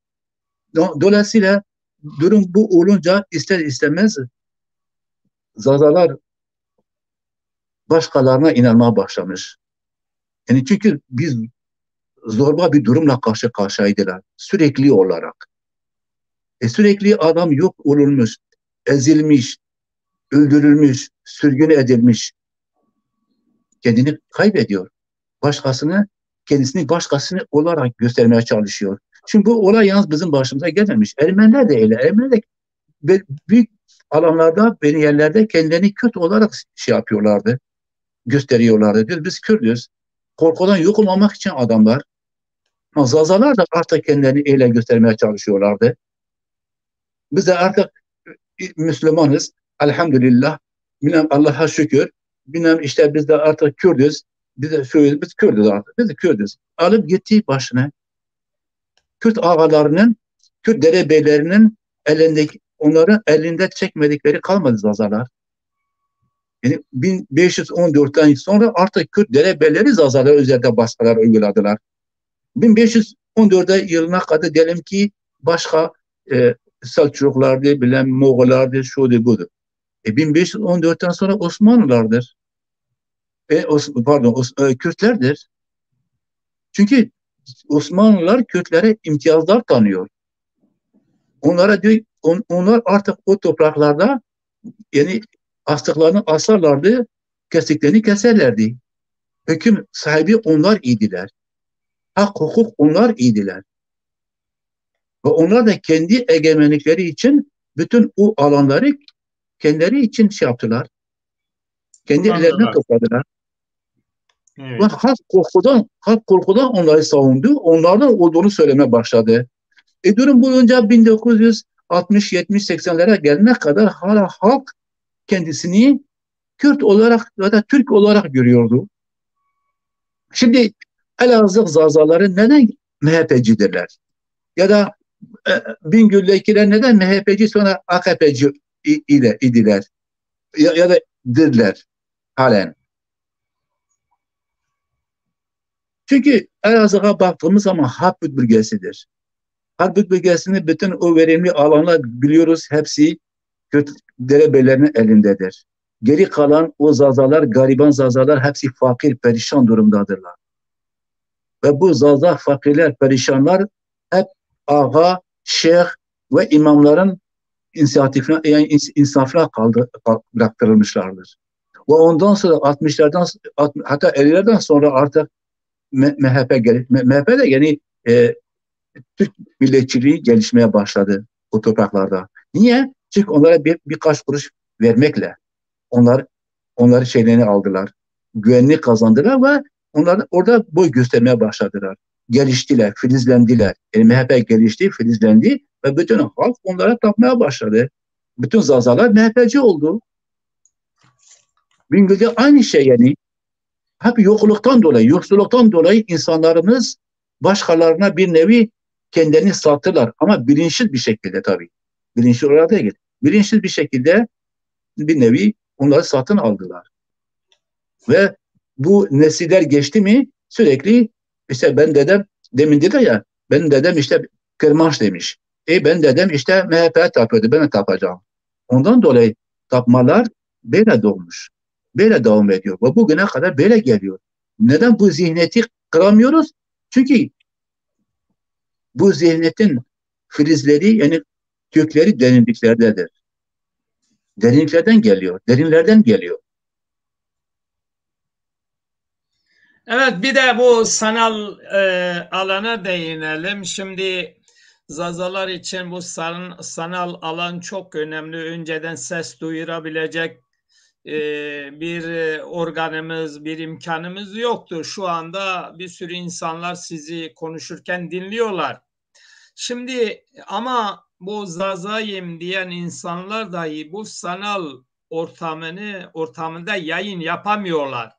Dolayısıyla durum bu olunca ister istemez Zazalar başkalarına inanmaya başlamış. Yani çünkü biz zorba bir durumla karşı karşıyaydılar. Sürekli olarak. Sürekli adam yok olunmuş, ezilmiş, öldürülmüş, sürgün edilmiş. Kendini kaybediyor. Kendisini başkasını olarak göstermeye çalışıyor. Şimdi bu olay yalnız bizim başımıza gelmemiş. Ermeniler de öyle. Ermeniler de büyük alanlarda, belli yerlerde kendilerini kötü olarak şey yapıyorlardı. Gösteriyorlardı. Biz Kürdüz. Korkudan yok olmamak için adamlar. Zazalar da artık kendilerini öyle göstermeye çalışıyorlardı. Biz de artık Müslümanız. Elhamdülillah. Bilmem Allah'a şükür. Bilmem işte biz de artık Kürdüz. Biz Kürdüz artık. Biz de Kürdüz. Alıp gitti başına. Kürt ağalarının, Kürt derebeylerinin onların elinde çekmedikleri kalmadı Zazalar. Yani 1514'ten sonra artık Kürt derebeyleri Zazalar üzerinde baskılar uyguladılar. 1514 yılına kadar diyelim ki başka Selçuklardı, bilen Moğollardı, şudur budur. 1514'ten sonra Osmanlılardır. Kürtlerdir. Çünkü Osmanlılar Kürtlere imtiyazlar tanıyor. Onlara diyor, onlar artık o topraklarda yani astıklarını asarlardı, kestiklerini keserlerdi. Hüküm sahibi onlar idiler. Hak hukuk onlar idiler. Ve onlar da kendi egemenlikleri için bütün o alanları kendileri için şey yaptılar. Kendi ellerine Kullandılar. topladılar. Ve Evet. halk korkudan onları savundu. Onlardan olduğunu söylemeye başladı. Durum boyunca 1960, 70, 80'lere gelene kadar hala halk kendisini Kürt olarak ya da Türk olarak görüyordu. Şimdi Elazığ Zazaları neden MHP'cidirler? Ya da Bingöl'dekiler neden MHP'ci sonra AKP'ci idiler? Ya da dirler halen. Çünkü Elazığ'a baktığımız zaman Harput bölgesidir. Harput bölgesini bütün o verimli alanlar biliyoruz. Hepsi Kürt derebeylerinin elindedir. Geri kalan o zazalar, gariban zazalar hepsi fakir, perişan durumdadırlar. Ve bu zaza, fakirler, perişanlar hep ağa, şeyh ve imamların inisiyatifine, yani insafına bıraktırılmışlardır. Ve ondan sonra 60'lardan hatta 50'lerden sonra artık MHP MHP de yani Türk milliyetçiliği gelişmeye başladı bu topraklarda. Niye? Çünkü onlara birkaç kuruş vermekle onlar onları şeylerini aldılar. Güvenlik kazandılar ve onlar orada boy göstermeye başladılar. Geliştiler, filizlendiler. Yani MHP gelişti, filizlendi ve bütün halk onlara tapmaya başladı. Bütün zazalar MHP'ci oldu. Bingöl'de aynı şey yani. Hep yokluktan dolayı, yoksulluktan dolayı insanlarımız başkalarına bir nevi kendini sattılar. Ama bilinçsiz bir şekilde tabii. Bilinçli olarak değil. Bilinçsiz bir şekilde bir nevi onları satın aldılar. Ve bu nesiller geçti mi sürekli işte ben dedem demin dedi ya benim dedem işte kırmanç demiş. Ben dedem işte MHP'ye tapıyordu ben de tapacağım. Ondan dolayı tapmalar böyle doğmuş. Böyle devam ediyor. Ve bugüne kadar böyle geliyor. Neden bu zihniyeti kıramıyoruz? Çünkü bu zihniyetin filizleri yani kökleri derinliklerdedir. Derinliklerden geliyor. Derinlerden geliyor. Evet, bir de bu sanal alana değinelim. Şimdi Zazalar için bu sanal alan çok önemli. Önceden ses duyurabilecek e, bir organımız, bir imkanımız yoktu. Şu anda bir sürü insanlar sizi konuşurken dinliyorlar. Şimdi ama bu Zazayim diyen insanlar dahi bu sanal ortamında yayın yapamıyorlar.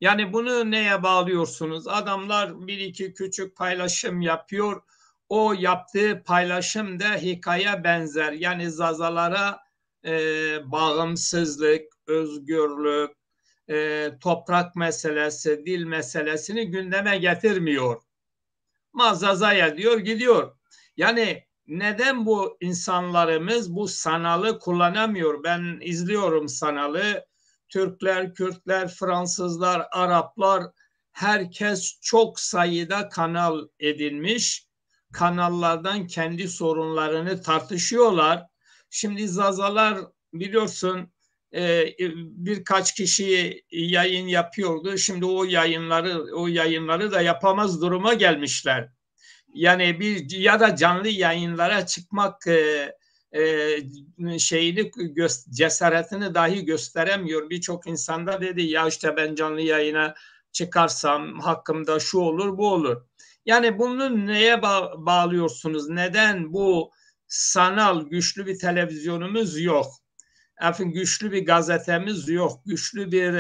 Yani bunu neye bağlıyorsunuz? Adamlar bir iki küçük paylaşım yapıyor. O yaptığı paylaşım da hikaye benzer. Yani zazalara bağımsızlık, özgürlük, toprak meselesi, dil meselesini gündeme getirmiyor. Mazazaya diyor gidiyor. Yani neden bu insanlarımız bu sanalı kullanamıyor? Ben izliyorum sanalı. Türkler, Kürtler, Fransızlar, Araplar herkes çok sayıda kanal edinmiş. Kanallardan kendi sorunlarını tartışıyorlar. Şimdi Zazalar biliyorsun birkaç kişi yayın yapıyordu. Şimdi o yayınları da yapamaz duruma gelmişler. Yani bir ya da canlı yayınlara çıkmak şeyini cesaretini dahi gösteremiyor. Birçok insanda dedi ya işte ben canlı yayına çıkarsam hakkımda şu olur bu olur. Yani bunu neye bağlıyorsunuz? Neden bu sanal güçlü bir televizyonumuz yok? Efendim güçlü bir gazetemiz yok, güçlü bir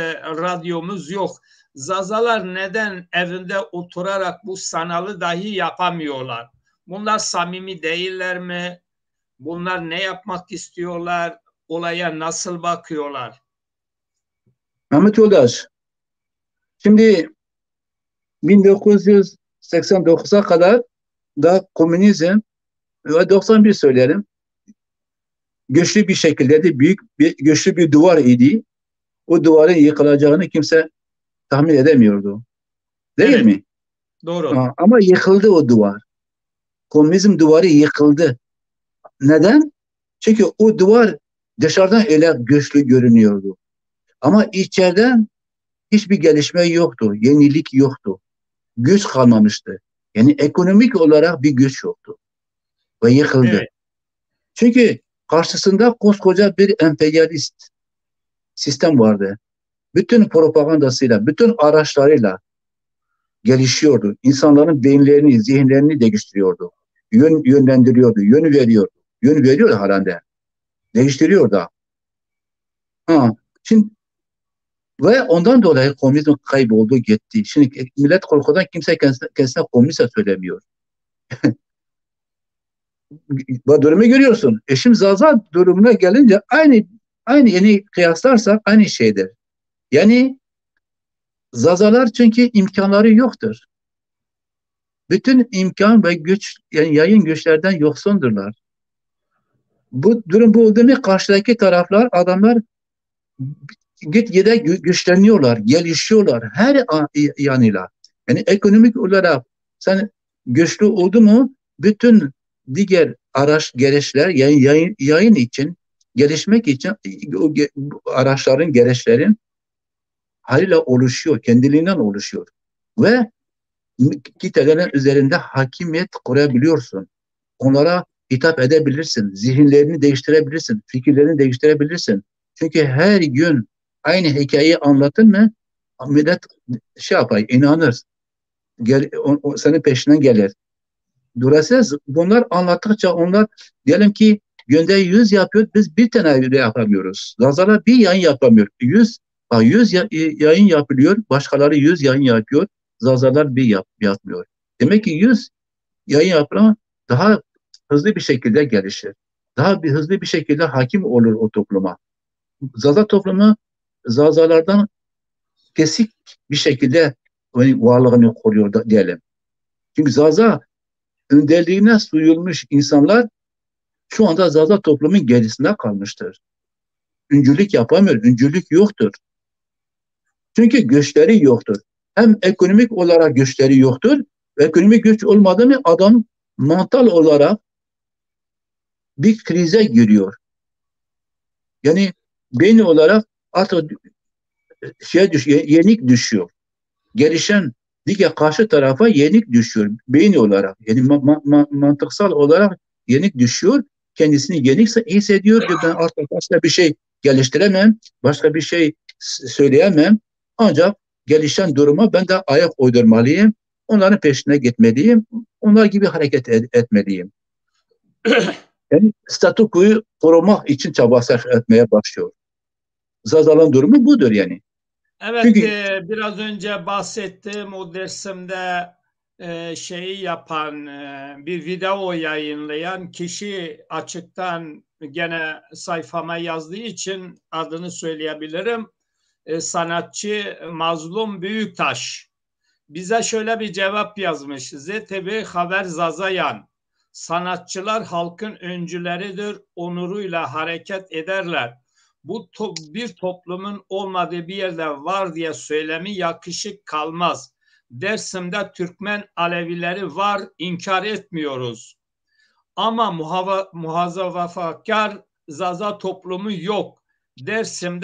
radyomuz yok. Zazalar neden evinde oturarak bu sanalı dahi yapamıyorlar? Bunlar samimi değiller mi? Bunlar ne yapmak istiyorlar? Olaya nasıl bakıyorlar? Mehmet Yoldaş, şimdi 1989'a kadar da komünizm ve 91 söyleyelim. güçlü bir şekilde de güçlü bir duvar idi. O duvarın yıkılacağını kimse tahmin edemiyordu. Değil Evet, mi? doğru. Ama yıkıldı o duvar. Komünizm duvarı yıkıldı. Neden? Çünkü o duvar dışarıdan öyle güçlü görünüyordu. Ama içeriden hiçbir gelişme yoktu. Yenilik yoktu. Güç kalmamıştı. Yani ekonomik olarak bir güç yoktu. Ve yıkıldı. Evet, Çünkü karşısında koskoca bir emperyalist sistem vardı. Bütün propagandasıyla, bütün araçlarıyla gelişiyordu. İnsanların beyinlerini, zihinlerini değiştiriyordu. Yönlendiriyordu, yön veriyordu. Yön veriyor halen de. Değiştiriyor da. Ha, şimdi ve ondan dolayı komünizm kayboldu gitti. Şimdi millet korkudan kimse kendisine komünist söylemiyor. Bu durumu görüyorsun. Şimdi Zaza durumuna gelince aynı yeni kıyaslarsak aynı şeydir. Yani Zazalar çünkü imkanları yoktur. Bütün imkan ve güç yani yayın güçlerden yoksundurlar. Bu oldu mu karşıdaki taraflar adamlar gitgide güçleniyorlar, gelişiyorlar her yanıyla. Yani ekonomik olarak sen güçlü oldu mu bütün diğer araç gereçler yani yayın için gelişmek için o araçların gereçlerin haliyle oluşuyor, kendiliğinden oluşuyor. Ve kitlelerin üzerinde hakimiyet kurabiliyorsun. Onlara hitap edebilirsin. Zihinlerini değiştirebilirsin. Fikirlerini değiştirebilirsin. Çünkü her gün aynı hikayeyi anlatın mı millet şey yapar, inanır. Senin peşinden gelir. Dolayısıyla bunlar anlattıkça onlar diyelim ki günde 100 yapıyor. Biz bir tane bile yapamıyoruz. Zazalar bir yayın yapamıyor. 100 yayın yapılıyor. Başkaları 100 yayın yapıyor. Zazalar yapmıyor. Demek ki 100 yayın yapılan daha hızlı bir şekilde gelişir. Hızlı bir şekilde hakim olur o topluma. Zaza toplumu Zazalardan kesik bir şekilde varlığını koruyor diyelim. Çünkü Zaza önderliğine suyulmuş insanlar şu anda Zaza toplumun gerisinde kalmıştır. Öncülük yapamıyor, öncülük yoktur. Çünkü güçleri yoktur. Hem ekonomik olarak güçleri yoktur, ekonomik güç olmadı mı adam mental olarak bir krize giriyor. Yani beyin olarak artık yenik düşüyor. Gelişen diğer karşı tarafa yenik düşüyor beyin olarak. Yani mantıksal olarak yenik düşüyor. Kendisini yenik hissediyor. Diyor, ben artık başka bir şey geliştiremem. Başka bir şey söyleyemem. Ancak gelişen duruma ben de ayak uydurmalıyım. Onların peşine gitmeliyim. Onlar gibi hareket etmeliyim. Yani statükoyu korumak için çaba sarf etmeye başlıyor. Zazalan durumu budur yani. Evet, Çünkü biraz önce bahsettiğim o dersimde şeyi yapan, bir video yayınlayan kişi açıktan gene sayfama yazdığı için adını söyleyebilirim. Sanatçı Mazlum Büyüktaş. Bize şöyle bir cevap yazmış. ZTV Haber Zazayan. Sanatçılar halkın öncüleridir, onuruyla hareket ederler. Bu bir toplumun olmadığı bir yerde var diye söylemi yakışık kalmaz. Dersim'de Türkmen Alevileri var, inkar etmiyoruz. Ama muhafazakar Zaza toplumu yok. Dersim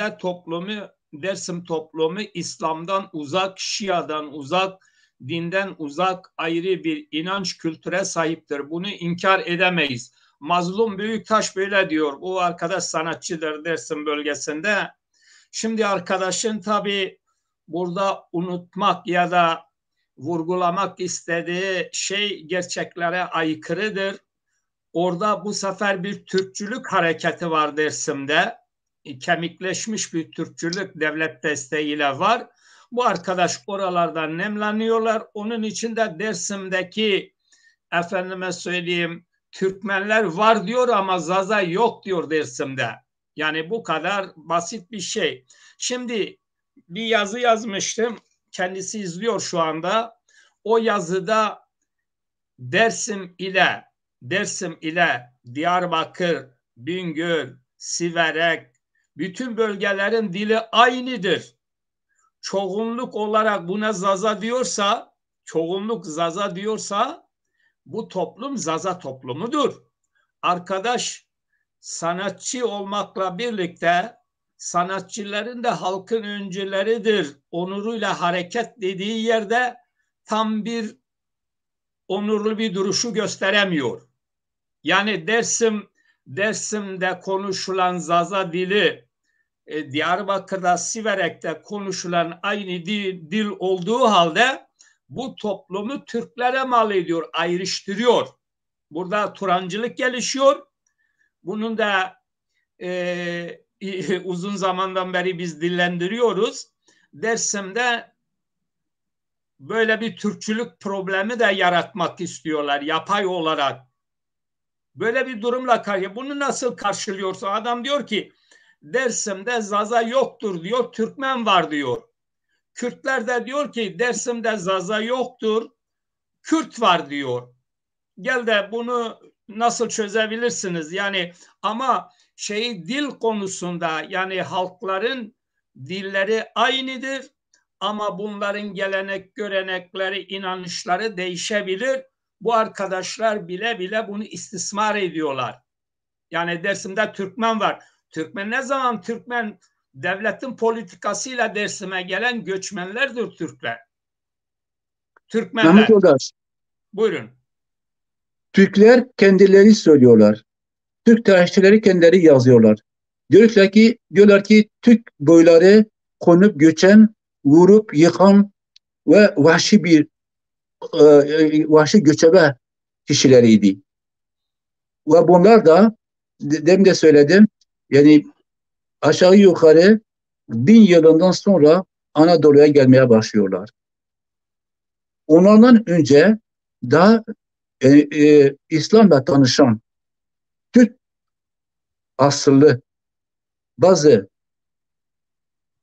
toplumu İslam'dan uzak, Şia'dan uzak, dinden uzak ayrı bir inanç kültüre sahiptir. Bunu inkar edemeyiz. Mazlum Büyüktaş böyle diyor. Bu arkadaş sanatçıdır Dersim bölgesinde. Şimdi arkadaşın tabii burada unutmak ya da vurgulamak istediği şey gerçeklere aykırıdır. Orada bu sefer bir Türkçülük hareketi var Dersim'de. Kemikleşmiş bir Türkçülük devlet desteğiyle var. Bu arkadaş oralardan nemleniyorlar. Onun için de Dersim'deki efendime söyleyeyim Türkmenler var diyor ama Zaza yok diyor Dersim'de. Yani bu kadar basit bir şey. Şimdi bir yazı yazmıştım. Kendisi izliyor şu anda. O yazıda Dersim ile Diyarbakır, Bingöl, Siverek, bütün bölgelerin dili aynıdır. Çoğunluk olarak buna Zaza diyorsa, çoğunluk Zaza diyorsa bu toplum Zaza toplumudur. Arkadaş sanatçı olmakla birlikte sanatçıların da halkın öncüleridir onuruyla hareket dediği yerde tam bir onurlu bir duruşu gösteremiyor. Yani Dersim'de konuşulan Zaza dili Diyarbakır'da Siverek'te konuşulan aynı dil olduğu halde bu toplumu Türklere mal ediyor, ayrıştırıyor. Burada Turancılık gelişiyor. Bunun da uzun zamandan beri biz dillendiriyoruz. Dersim'de böyle bir Türkçülük problemi de yaratmak istiyorlar yapay olarak. Böyle bir durumla karşı. Bunu nasıl karşılıyorsa adam diyor ki Dersim'de Zaza yoktur diyor, Türkmen var diyor. Kürtler de diyor ki Dersim'de Zaza yoktur, Kürt var diyor. Gel de bunu nasıl çözebilirsiniz? Yani ama dil konusunda yani halkların dilleri aynıdır ama bunların gelenek, görenekleri, inanışları değişebilir. Bu arkadaşlar bile bile bunu istismar ediyorlar. Yani Dersim'de Türkmen var. Türkmen ne zaman Türkmen devletin politikasıyla Dersim'e gelen göçmenlerdir Türkler. Mehmet Türkmenler. Odaş, Buyurun. Türkler kendileri söylüyorlar. Türk tarihçileri kendileri yazıyorlar. Diyorlar ki Türk boyları konup göçen, vurup yıkan ve vahşi göçebe kişileriydi. Ve bunlar da demin de söyledim yani aşağı yukarı 1000 yılından sonra Anadolu'ya gelmeye başlıyorlar. Onlardan önce daha İslam'la tanışan Türk asıllı bazı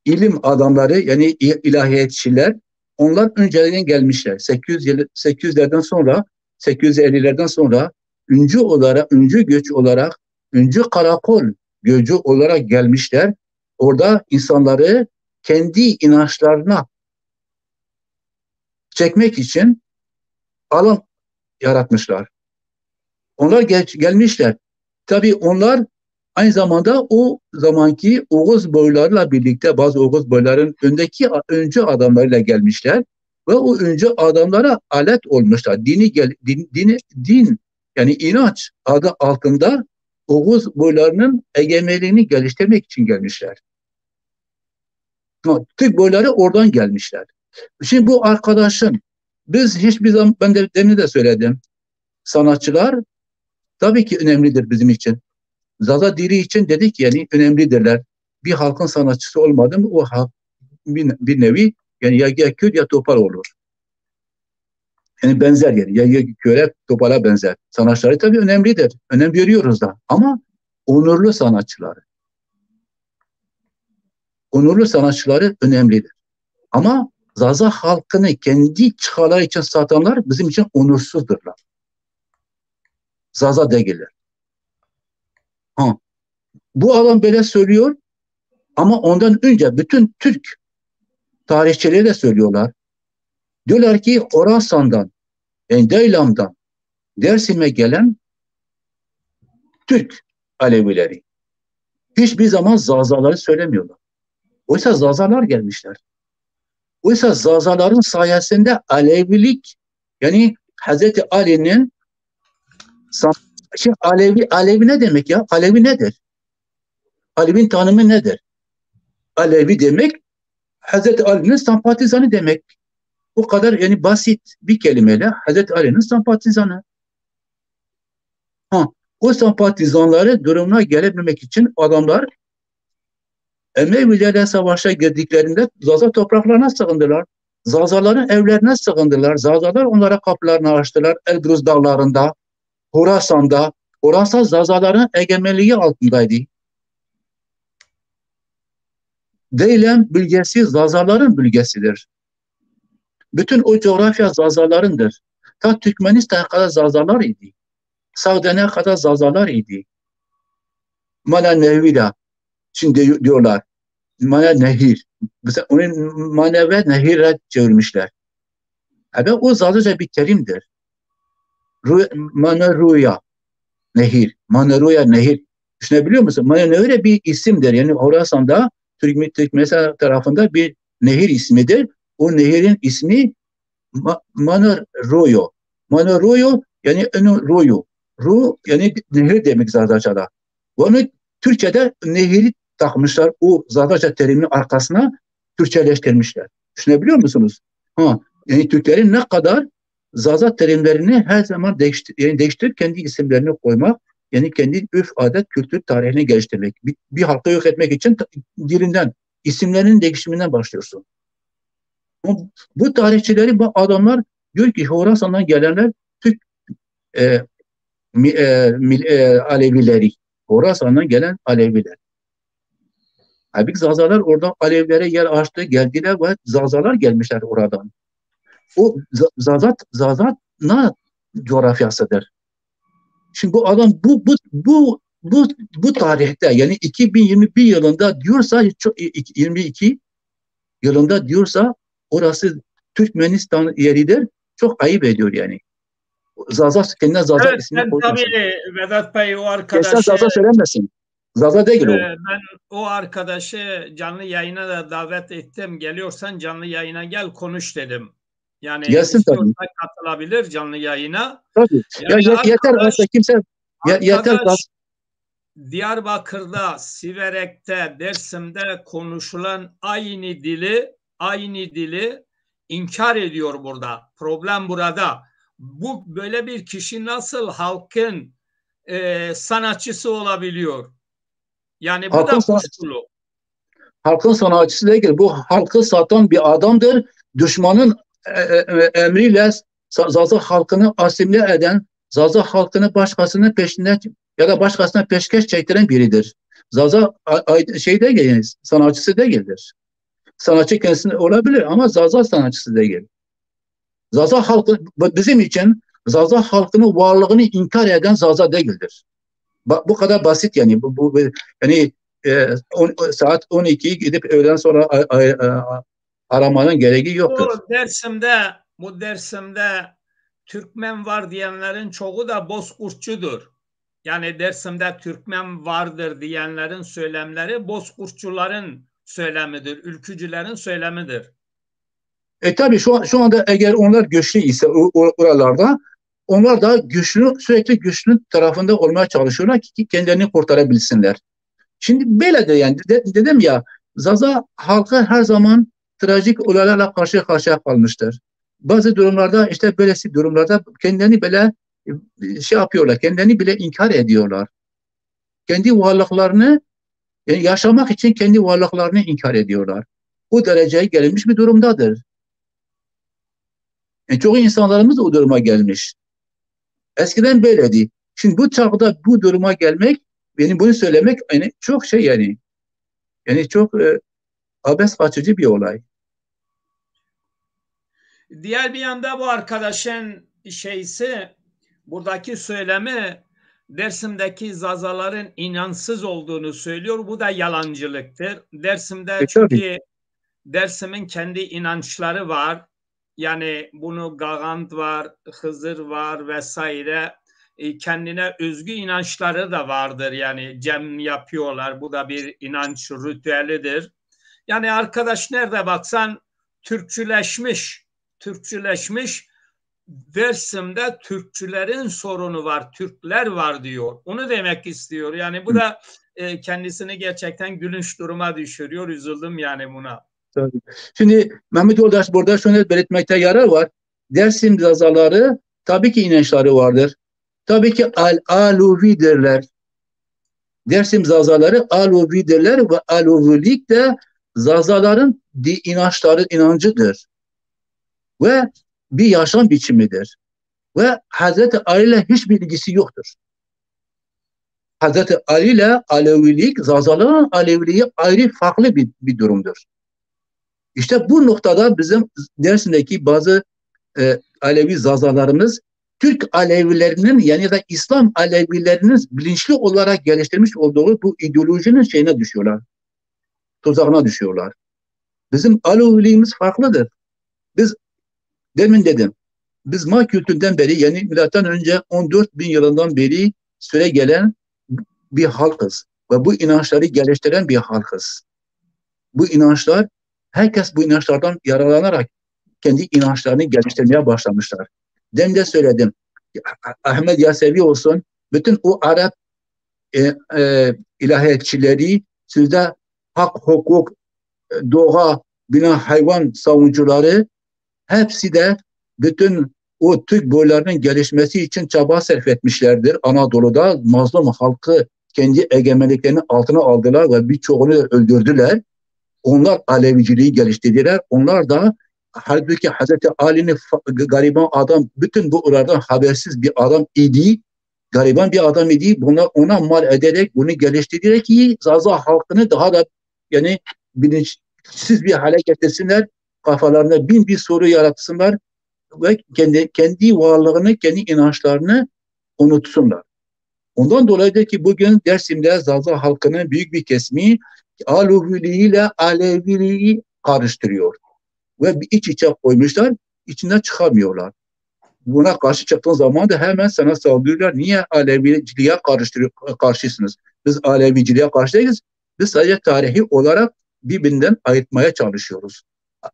ilim adamları yani ilahiyatçılar onlar önceden gelmişler. 800'lerden sonra 850'lerden sonra öncü göç olarak öncü karakol göçü olarak gelmişler. Orada insanları kendi inançlarına çekmek için alan yaratmışlar. Onlar gelmişler. Tabii onlar aynı zamanda o zamanki Oğuz boylarıyla birlikte bazı Oğuz boyların öncü adamlarıyla gelmişler ve o öncü adamlara alet olmuşlar. Din yani inanç adı altında Oğuz boylarının egemenliğini geliştirmek için gelmişler. Türk boyları oradan gelmişler. Şimdi bu arkadaşın biz hiçbir zaman ben de demin de söyledim. Sanatçılar tabii ki önemlidir bizim için. Zaza dili için dedik yani önemlidirler. Bir halkın sanatçısı olmadı mı o halk bir nevi yani ya Kürt ya Topal olur. Yani benzer yani ya Kürt'e Topal'a benzer. Sanatçıları tabii önemlidir. Önem veriyoruz da ama onurlu sanatçıları. Onurlu sanatçıları önemlidir. Ama Zaza halkını kendi çıkarları için satanlar bizim için onursuzdurlar. Zaza değiller. Ha. Bu adam böyle söylüyor ama ondan önce bütün Türk tarihçileri de söylüyorlar. Diyorlar ki Orasan'dan, yani Deylam'dan Dersim'e gelen Türk Alevileri. Hiçbir zaman Zazaları söylemiyorlar. Oysa Zazalar gelmişler. Oysa Zazaların sayesinde Alevilik yani Hazreti Ali'nin Alevi ne demek ya? Alevi nedir? Alevi'nin tanımı nedir? Alevi demek Hazreti Ali'nin sempatizanı demek. O kadar yani basit bir kelimeyle Hazreti Ali'nin sempatizanı. Ha, o sempatizanları durumuna gelebilmek için adamlar Emevilerle savaşa girdiklerinde Zaza topraklarına sığındılar. Zazaların evlerine sığındılar. Zazalar onlara kapılarını açtılar. Elbruz dağlarında, Horasan'da. Horasan Zazaların egemenliği altındaydı. Deylem bölgesi Zazaların bölgesidir. Bütün o coğrafya Zazalarındır. Ta Türkmenistan'a kadar Zazalar idi. Sağden'e kadar Zazalar idi. Mana Nehir'a. Şimdi diyorlar. Mana Nehir. Mesela onun mana ve Nehir'e çevirmişler. Evet, o zaten bir terimdir. Mana Rüya. Nehir. Mana Rüya Nehir. Düşünebiliyor musun? Mana Nehir bir isimdir. Yani Horasan'da Türk mesela tarafında bir nehir ismidir. O nehirin ismi Mana Royo. Mana Royo yani onu Royo. Ru yani nehir demek Zazarca'da. Onu Türkçe'de nehiri takmışlar. O Zazarca teriminin arkasına Türkçeleştirmişler. Düşünebiliyor musunuz? Ha, yani Türklerin ne kadar Zaza terimlerini her zaman değiştirip kendi isimlerini koymak, yani kendi örf, adet, kültür, tarihini geliştirmek. Bir halkı yok etmek için dilinden, isimlerinin değişiminden başlıyorsun. Bu tarihçileri, bu adamlar diyor ki Horasan'dan gelenler Türk e, Alevileri. Horasan'dan gelen Aleviler. Halbuki Zazalar orada Alevlere yer açtı, geldiler ve Zazalar gelmişler oradan. O Zazat'ın coğrafyasıdır. Şimdi bu adam bu tarihte yani 2021 yılında diyorsa 22 yılında diyorsa orası Türkmenistan yeridir. Çok ayıp ediyor yani. Zaza kendine Zaza Evet, ismini ben koymasın. tabii Vedat Bey o Kendisine arkadaşı Zaza söylemesin. Zaza değil o. ben o arkadaşı canlı yayına da davet ettim. Geliyorsan canlı yayına gel konuş dedim. Yani Gelsin istiyorsa tabii. katılabilir canlı yayına. Tabii. Ya Yani yeter artık kimse yeter. arkadaş Diyarbakır'da, Siverek'te, Dersim'de konuşulan aynı dili inkar ediyor burada. Problem burada. Bu böyle bir kişi nasıl halkın sanatçısı olabiliyor? Yani bu Halkın, da kuşkulu. halkın sanatçısı değil. Bu halkı satan bir adamdır. Düşmanın emriyle Zaza halkını asimile eden, Zaza halkını başkasının peşine ya da başkasına peşkeş çektiren biridir. Zaza şey değil, yani sanatçısı değildir. Sanatçı kendisi olabilir ama Zaza sanatçısı değil. Zaza halkı bizim için Zaza halkının varlığını inkar eden Zaza değildir. Bu kadar basit yani. Yani saat 12'yi gidip öğleden sonra aramanın gereği yoktur. Bu Dersim'de Türkmen var diyenlerin çoğu da bozkurtçudur. Yani Dersim'de Türkmen vardır diyenlerin söylemleri bozkurtçuların söylemidir, ülkücülerin söylemidir. Tabii şu anda eğer onlar güçlü ise oralarda, onlar da sürekli güçlü tarafında olmaya çalışıyorlar ki kendilerini kurtarabilsinler. Şimdi böyle de yani dedim ya, Zaza halkı her zaman trajik olaylarla karşı karşıya kalmıştır. Bazı durumlarda işte böylesi durumlarda kendilerini bile şey yapıyorlar, kendilerini bile inkar ediyorlar. Kendi varlıklarını, yani yaşamak için kendi varlıklarını inkar ediyorlar. O dereceye gelinmiş bir durumdadır. Çok insanlarımız da o duruma gelmiş. Eskiden böyleydi. Şimdi bu çağda bu duruma gelmek, benim bunu söylemek yani çok şey yani çok abes kaçıcı bir olay. Diğer bir yanda bu arkadaşın buradaki söylemi Dersim'deki Zazaların inansız olduğunu söylüyor. Bu da yalancılıktır. Dersim'de Tabii. çünkü Dersim'in kendi inançları var. Yani bunu Gagant var, Hızır var vesaire. Kendine özgü inançları da vardır. Yani cem yapıyorlar. Bu da bir inanç ritüelidir. Yani arkadaş nerede baksan Türkçüleşmiş. Dersim'de Türkçülerin sorunu var, Türkler var diyor. Onu demek istiyor. Yani bu da kendisini gerçekten gülünç duruma düşürüyor. Üzüldüm yani buna. Tabii. Şimdi Mehmet Yoldaş burada şunu belirtmekte yarar var. Dersim Zazaları tabii ki inançları vardır. Tabii ki Aluvidirler. Dersim Zazaları Aluvidirler ve Aluvilik de Zazaların inancıdır. Ve bir yaşam biçimidir. Ve Hazreti Ali ile hiçbir ilgisi yoktur. Hazreti Ali ile Alevilik, Zazaların Aleviliği ayrı farklı bir durumdur. İşte bu noktada bizim Dersim'deki bazı Alevi zazalarımız Türk Alevilerinin yani da İslam Alevilerinin bilinçli olarak geliştirmiş olduğu bu ideolojinin şeyine düşüyorlar. Tuzağına düşüyorlar. Bizim Aleviliğimiz farklıdır. Biz demin dedim. Biz Ma kültüründen beri yani milattan önce 14 bin yılından beri süre gelen bir halkız. Ve bu inançları geliştiren bir halkız. Bu inançlar, herkes bu inançlardan yararlanarak kendi inançlarını geliştirmeye başlamışlar. Demin de söyledim. Ahmet Yasevi olsun, bütün o Arap ilahiyatçileri, sizde hak, hukuk, doğa, bina, hayvan savunucuları hepsi de bütün o Türk boylarının gelişmesi için çaba sarf etmişlerdir. Anadolu'da mazlum halkı kendi egemenliklerinin altına aldılar ve birçoğunu öldürdüler. Onlar Aleviciliği geliştirdiler. Onlar da halbuki Hazreti Ali'nin gariban adam, bütün bu olaylardan habersiz bir adam idi. Gariban bir adam idi. Bunlar ona mal ederek, bunu geliştirerek ki Zaza halkını daha da yani bilinçsiz bir hale getirsinler. Kafalarına bin bir soru yaratsınlar ve kendi varlığını, kendi inançlarını unutsunlar. Ondan dolayıdır ki bugün Dersim'de Zaza halkının büyük bir kesimi Aleviliği ile Aleviliği karıştırıyor. Ve bir iç içe koymuşlar, içinden çıkamıyorlar. Buna karşı çıktığın zaman da hemen sana saldırıyorlar. Niye Aleviciliğe karşısınız? Biz Aleviciliğe karşı değiliz. Biz sadece tarihi olarak birbirinden ayırtmaya çalışıyoruz.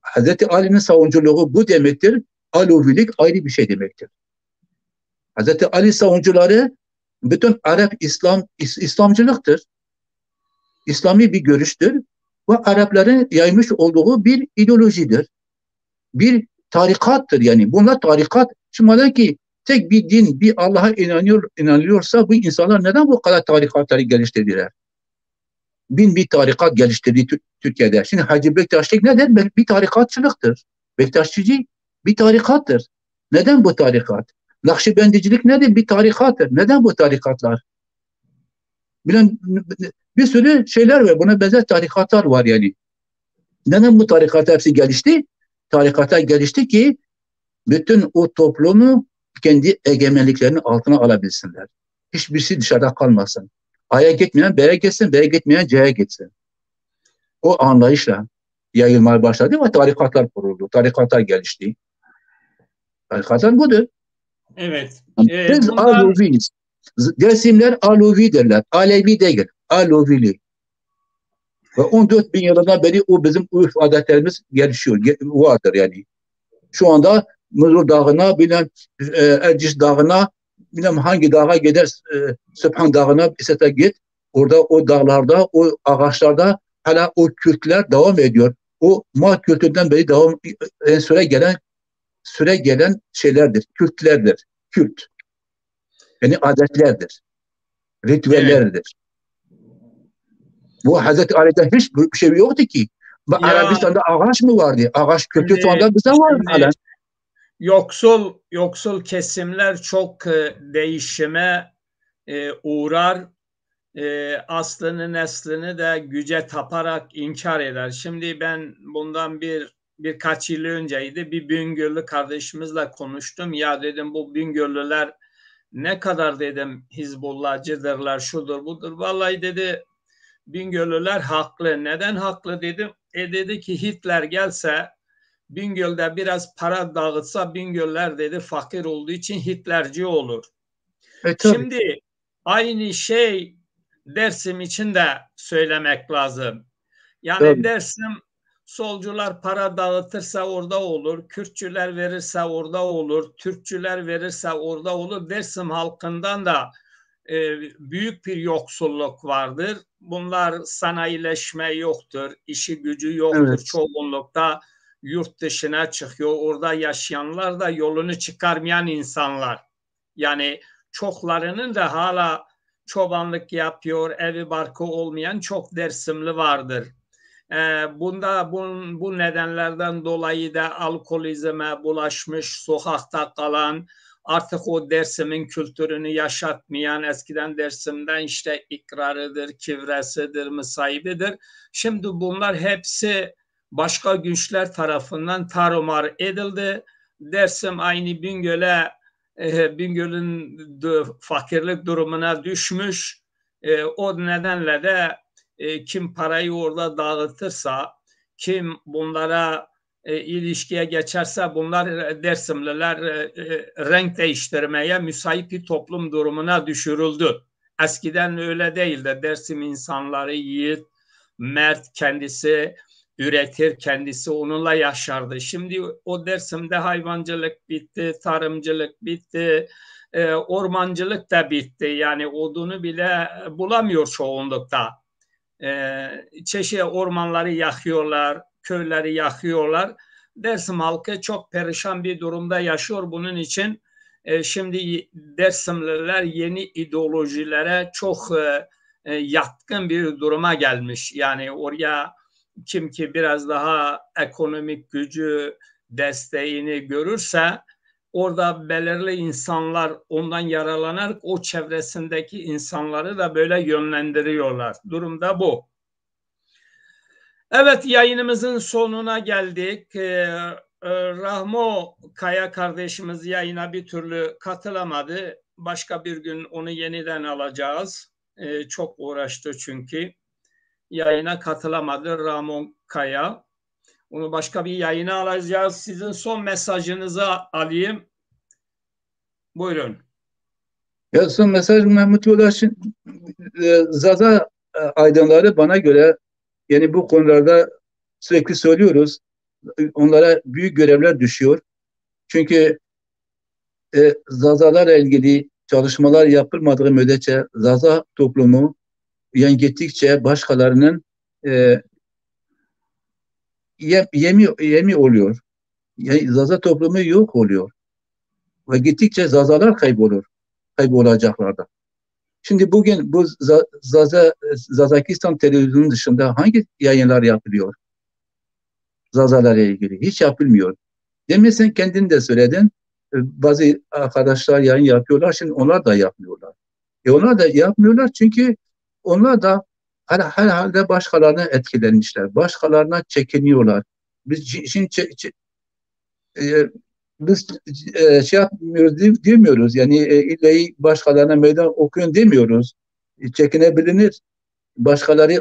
Hazreti Ali'nin savunuculuğu bu demektir. Alevilik ayrı bir şey demektir. Hazreti Ali savunucuları bütün Arap İslamcılıktır. İslami bir görüştür ve Arapların yaymış olduğu bir ideolojidir. Bir tarikattır yani. Bunlar tarikat. Şimdi ki tek bir din, bir Allah'a inanıyorsa bu insanlar neden bu kadar tarikatları geliştirdiler? Bin bir tarikat geliştirdi Türkiye'de. Şimdi Hacı Bektaşlık nedir? Bir tarikatçılıktır. Bektaşçıcı bir tarikattır. Neden bu tarikat? Nakşibendicilik nedir? Bir tarikattır. Neden bu tarikatlar? Bilen bir sürü şeyler var. Buna benzer tarikatlar var yani. Neden bu tarikat hepsi gelişti? Tarikatlar gelişti ki bütün o toplumu kendi egemenliklerinin altına alabilsinler. Hiçbirisi dışarıda kalmasın. A'ya gitmeyen B'ye gitsin, B'ye gitmeyen C'ye gitsin. O anlayışla yayılmaya başladı ve tarikatlar kuruldu. Tarikatlar gelişti. Tarikatlar budur. Evet. Biz Aleviyiz. Dersimler Alevidirler. Alevi değil. Alevili. Ve 14 bin yılından beri o bizim urf adetlerimiz gelişiyor. Vardır yani. Şu anda Muzur Dağı'na, bilmem Erciş Dağı'na, bilmem hangi dağa gider, Sübhan Dağı'na bir git. Orada o dağlarda, o ağaçlarda hala o kültler devam ediyor. O Ma kültüründen beri süre gelen şeylerdir, kültlerdir. Kült. Yani adetlerdir, Evet. ritüellerdir. Bu Hazreti Ali'de hiç bir şey yoktu ki. Ya Arabistan'da ağaç mı vardı? Ağaç kültürü şu şimdi anda bize var hala. şimdi yoksul kesimler çok değişime uğrar. Aslını neslini de güce taparak inkar eder. Şimdi ben bundan birkaç yıl önceydi bir Bingöllü kardeşimizle konuştum. Ya dedim bu Bingöllüler ne kadar dedim Hizbullahçıdırlar, şudur budur. Vallahi dedi Bingöllüler haklı. Neden haklı dedim. Dedi ki Hitler gelse Bingöl'de biraz para dağıtsa Bingöller dedi fakir olduğu için Hitlerci olur. Tabii. Şimdi aynı şey Dersim için de söylemek lazım. Yani Tabii. Dersim solcular para dağıtırsa orada olur, Kürtçüler verirse orada olur, Türkçüler verirse orada olur. Dersim halkından da büyük bir yoksulluk vardır. Bunlar sanayileşme yoktur, işi gücü yoktur. Evet. Çoğunlukta yurt dışına çıkıyor. Orada yaşayanlar da yolunu çıkarmayan insanlar. Yani çoklarının da hala çobanlık yapıyor, evi barkı olmayan çok Dersimli vardır. Bu nedenlerden dolayı da alkolizme bulaşmış, sokakta kalan, artık o Dersim'in kültürünü yaşatmayan, eskiden Dersim'den işte ikrarıdır, kivresidir, müsahibidir. Şimdi bunlar hepsi başka güçler tarafından tarumar edildi. Dersim aynı Bingöl'e Bingöl'ün fakirlik durumuna düşmüş. O nedenle de kim parayı orada dağıtırsa, kim bunlara ilişkiye geçerse bunlar Dersimliler renk değiştirmeye müsait bir toplum durumuna düşürüldü. Eskiden öyle değildi. Dersim insanları yiğit, mert, kendisi üretir, kendisi onunla yaşardı. Şimdi o Dersim'de hayvancılık bitti, tarımcılık bitti, ormancılık da bitti. Yani odunu bile bulamıyor çoğunlukta. Çeşitli ormanları yakıyorlar, köyleri yakıyorlar. Dersim halkı çok perişan bir durumda yaşıyor. Bunun için şimdi Dersimliler yeni ideolojilere çok yatkın bir duruma gelmiş. Yani oraya kim ki biraz daha ekonomik gücü, desteğini görürse orada belirli insanlar ondan yararlanarak o çevresindeki insanları da böyle yönlendiriyorlar. Durumda bu. Evet, yayınımızın sonuna geldik. Rahmo Kaya kardeşimiz yayına bir türlü katılamadı. Başka bir gün onu yeniden alacağız. Çok uğraştı çünkü. Yayına katılamadı Rahmo Kaya. Onu başka bir yayına alacağız. Sizin son mesajınızı alayım. Buyurun. Ya son mesaj Mehmet Yolaş'ın Zaza aydınları bana göre yani bu konularda sürekli söylüyoruz. Onlara büyük görevler düşüyor. Çünkü Zazalarla ilgili çalışmalar yapılmadığı müddetçe Zaza toplumu yani gittikçe başkalarının e, yemi oluyor. Yani Zaza toplumu yok oluyor. Ve gittikçe Zazalar kaybolacaklar da. Şimdi bugün bu Zazakistan televizyonun dışında hangi yayınlar yapılıyor? Zazalarla ilgili. Hiç yapılmıyor. Demin sen kendin de söyledin. Bazı arkadaşlar yayın yapıyorlar. Şimdi onlar da yapmıyorlar. Onlar da yapmıyorlar çünkü onlar da herhalde başkalarına etkilenmişler. Başkalarına çekiniyorlar. Biz şimdi e, biz şey yapmıyoruz demiyoruz. Yani illa başkalarına meydan okuyun demiyoruz. Çekinebilir. Başkaları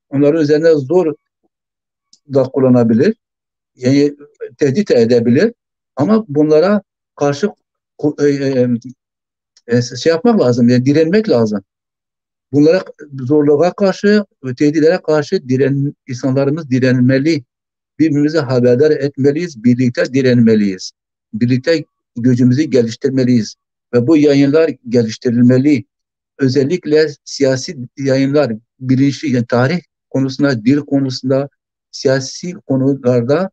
onların üzerine zor da kullanabilir. Yani tehdit edebilir. Ama bunlara karşı şey yapmak lazım. Yani direnmek lazım. Bunlara zorluğa karşı, tehditlere karşı insanlarımız direnmeli. Birbirimize haberdar etmeliyiz. Birlikte direnmeliyiz. Birlikte gücümüzü geliştirmeliyiz. Ve bu yayınlar geliştirilmeli. Özellikle siyasi yayınlar, bilinçli, yani tarih konusunda, dil konusunda, siyasi konularda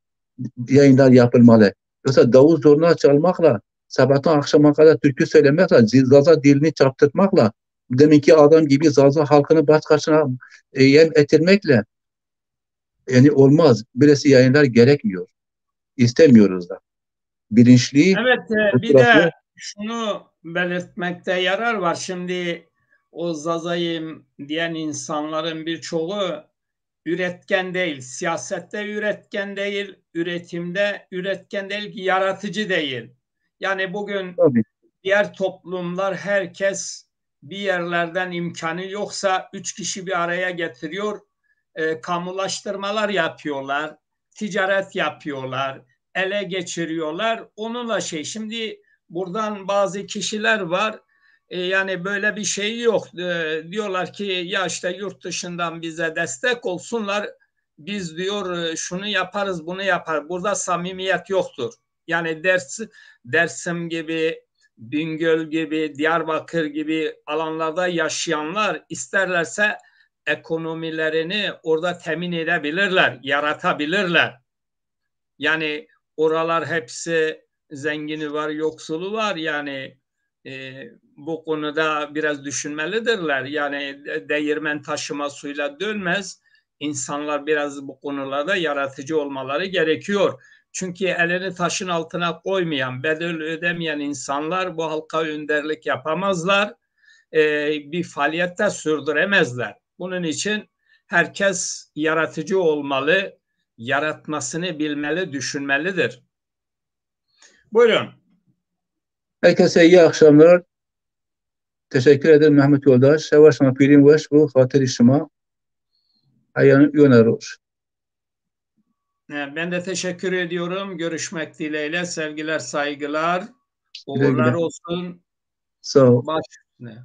yayınlar yapılmalı. Yoksa davul zurna çalmakla, sabahtan akşama kadar türkü söylemekle, Zaza dilini çarptırmakla, deminki adam gibi Zaza halkını baş karşına yem ettirmekle yani olmaz. Böylesi yayınlar gerekmiyor. İstemiyoruz da. Bilinçli, Evet, bir oturaklı. de şunu belirtmekte yarar var. Şimdi o Zazayım diyen insanların birçoğu üretken değil, siyasette üretken değil, üretimde üretken değil, yaratıcı değil. Yani bugün Tabii. diğer toplumlar herkes bir yerlerden imkanı yoksa üç kişi bir araya getiriyor, kamulaştırmalar yapıyorlar, ticaret yapıyorlar, ele geçiriyorlar. Onunla şimdi buradan bazı kişiler var. Yani böyle bir şey yok. Diyorlar ki ya işte yurt dışından bize destek olsunlar. Biz diyor şunu yaparız, bunu yapar. Burada samimiyet yoktur. Yani Dersim gibi, Bingöl gibi, Diyarbakır gibi alanlarda yaşayanlar isterlerse ekonomilerini orada temin edebilirler, yaratabilirler. Yani oralar hepsi zengini var, yoksulu var. Yani bu konuda biraz düşünmelidirler. Yani değirmen taşıma suyla dönmez. İnsanlar biraz bu konularda yaratıcı olmaları gerekiyor. Çünkü elini taşın altına koymayan, bedel ödemeyen insanlar bu halka önderlik yapamazlar. Bir faaliyette sürdüremezler. Bunun için herkes yaratıcı olmalı, yaratmasını bilmeli, düşünmelidir. Buyurun. Herkese iyi akşamlar. Teşekkür ederim Mehmet Yoldaş. Şevaş pirim veş bu hatırı şıma ayağını yönerir. Ben de teşekkür ediyorum. Görüşmek dileğiyle. Sevgiler, saygılar. Güle Uğurlar güle. olsun. Sağ ol. Baş üstüne.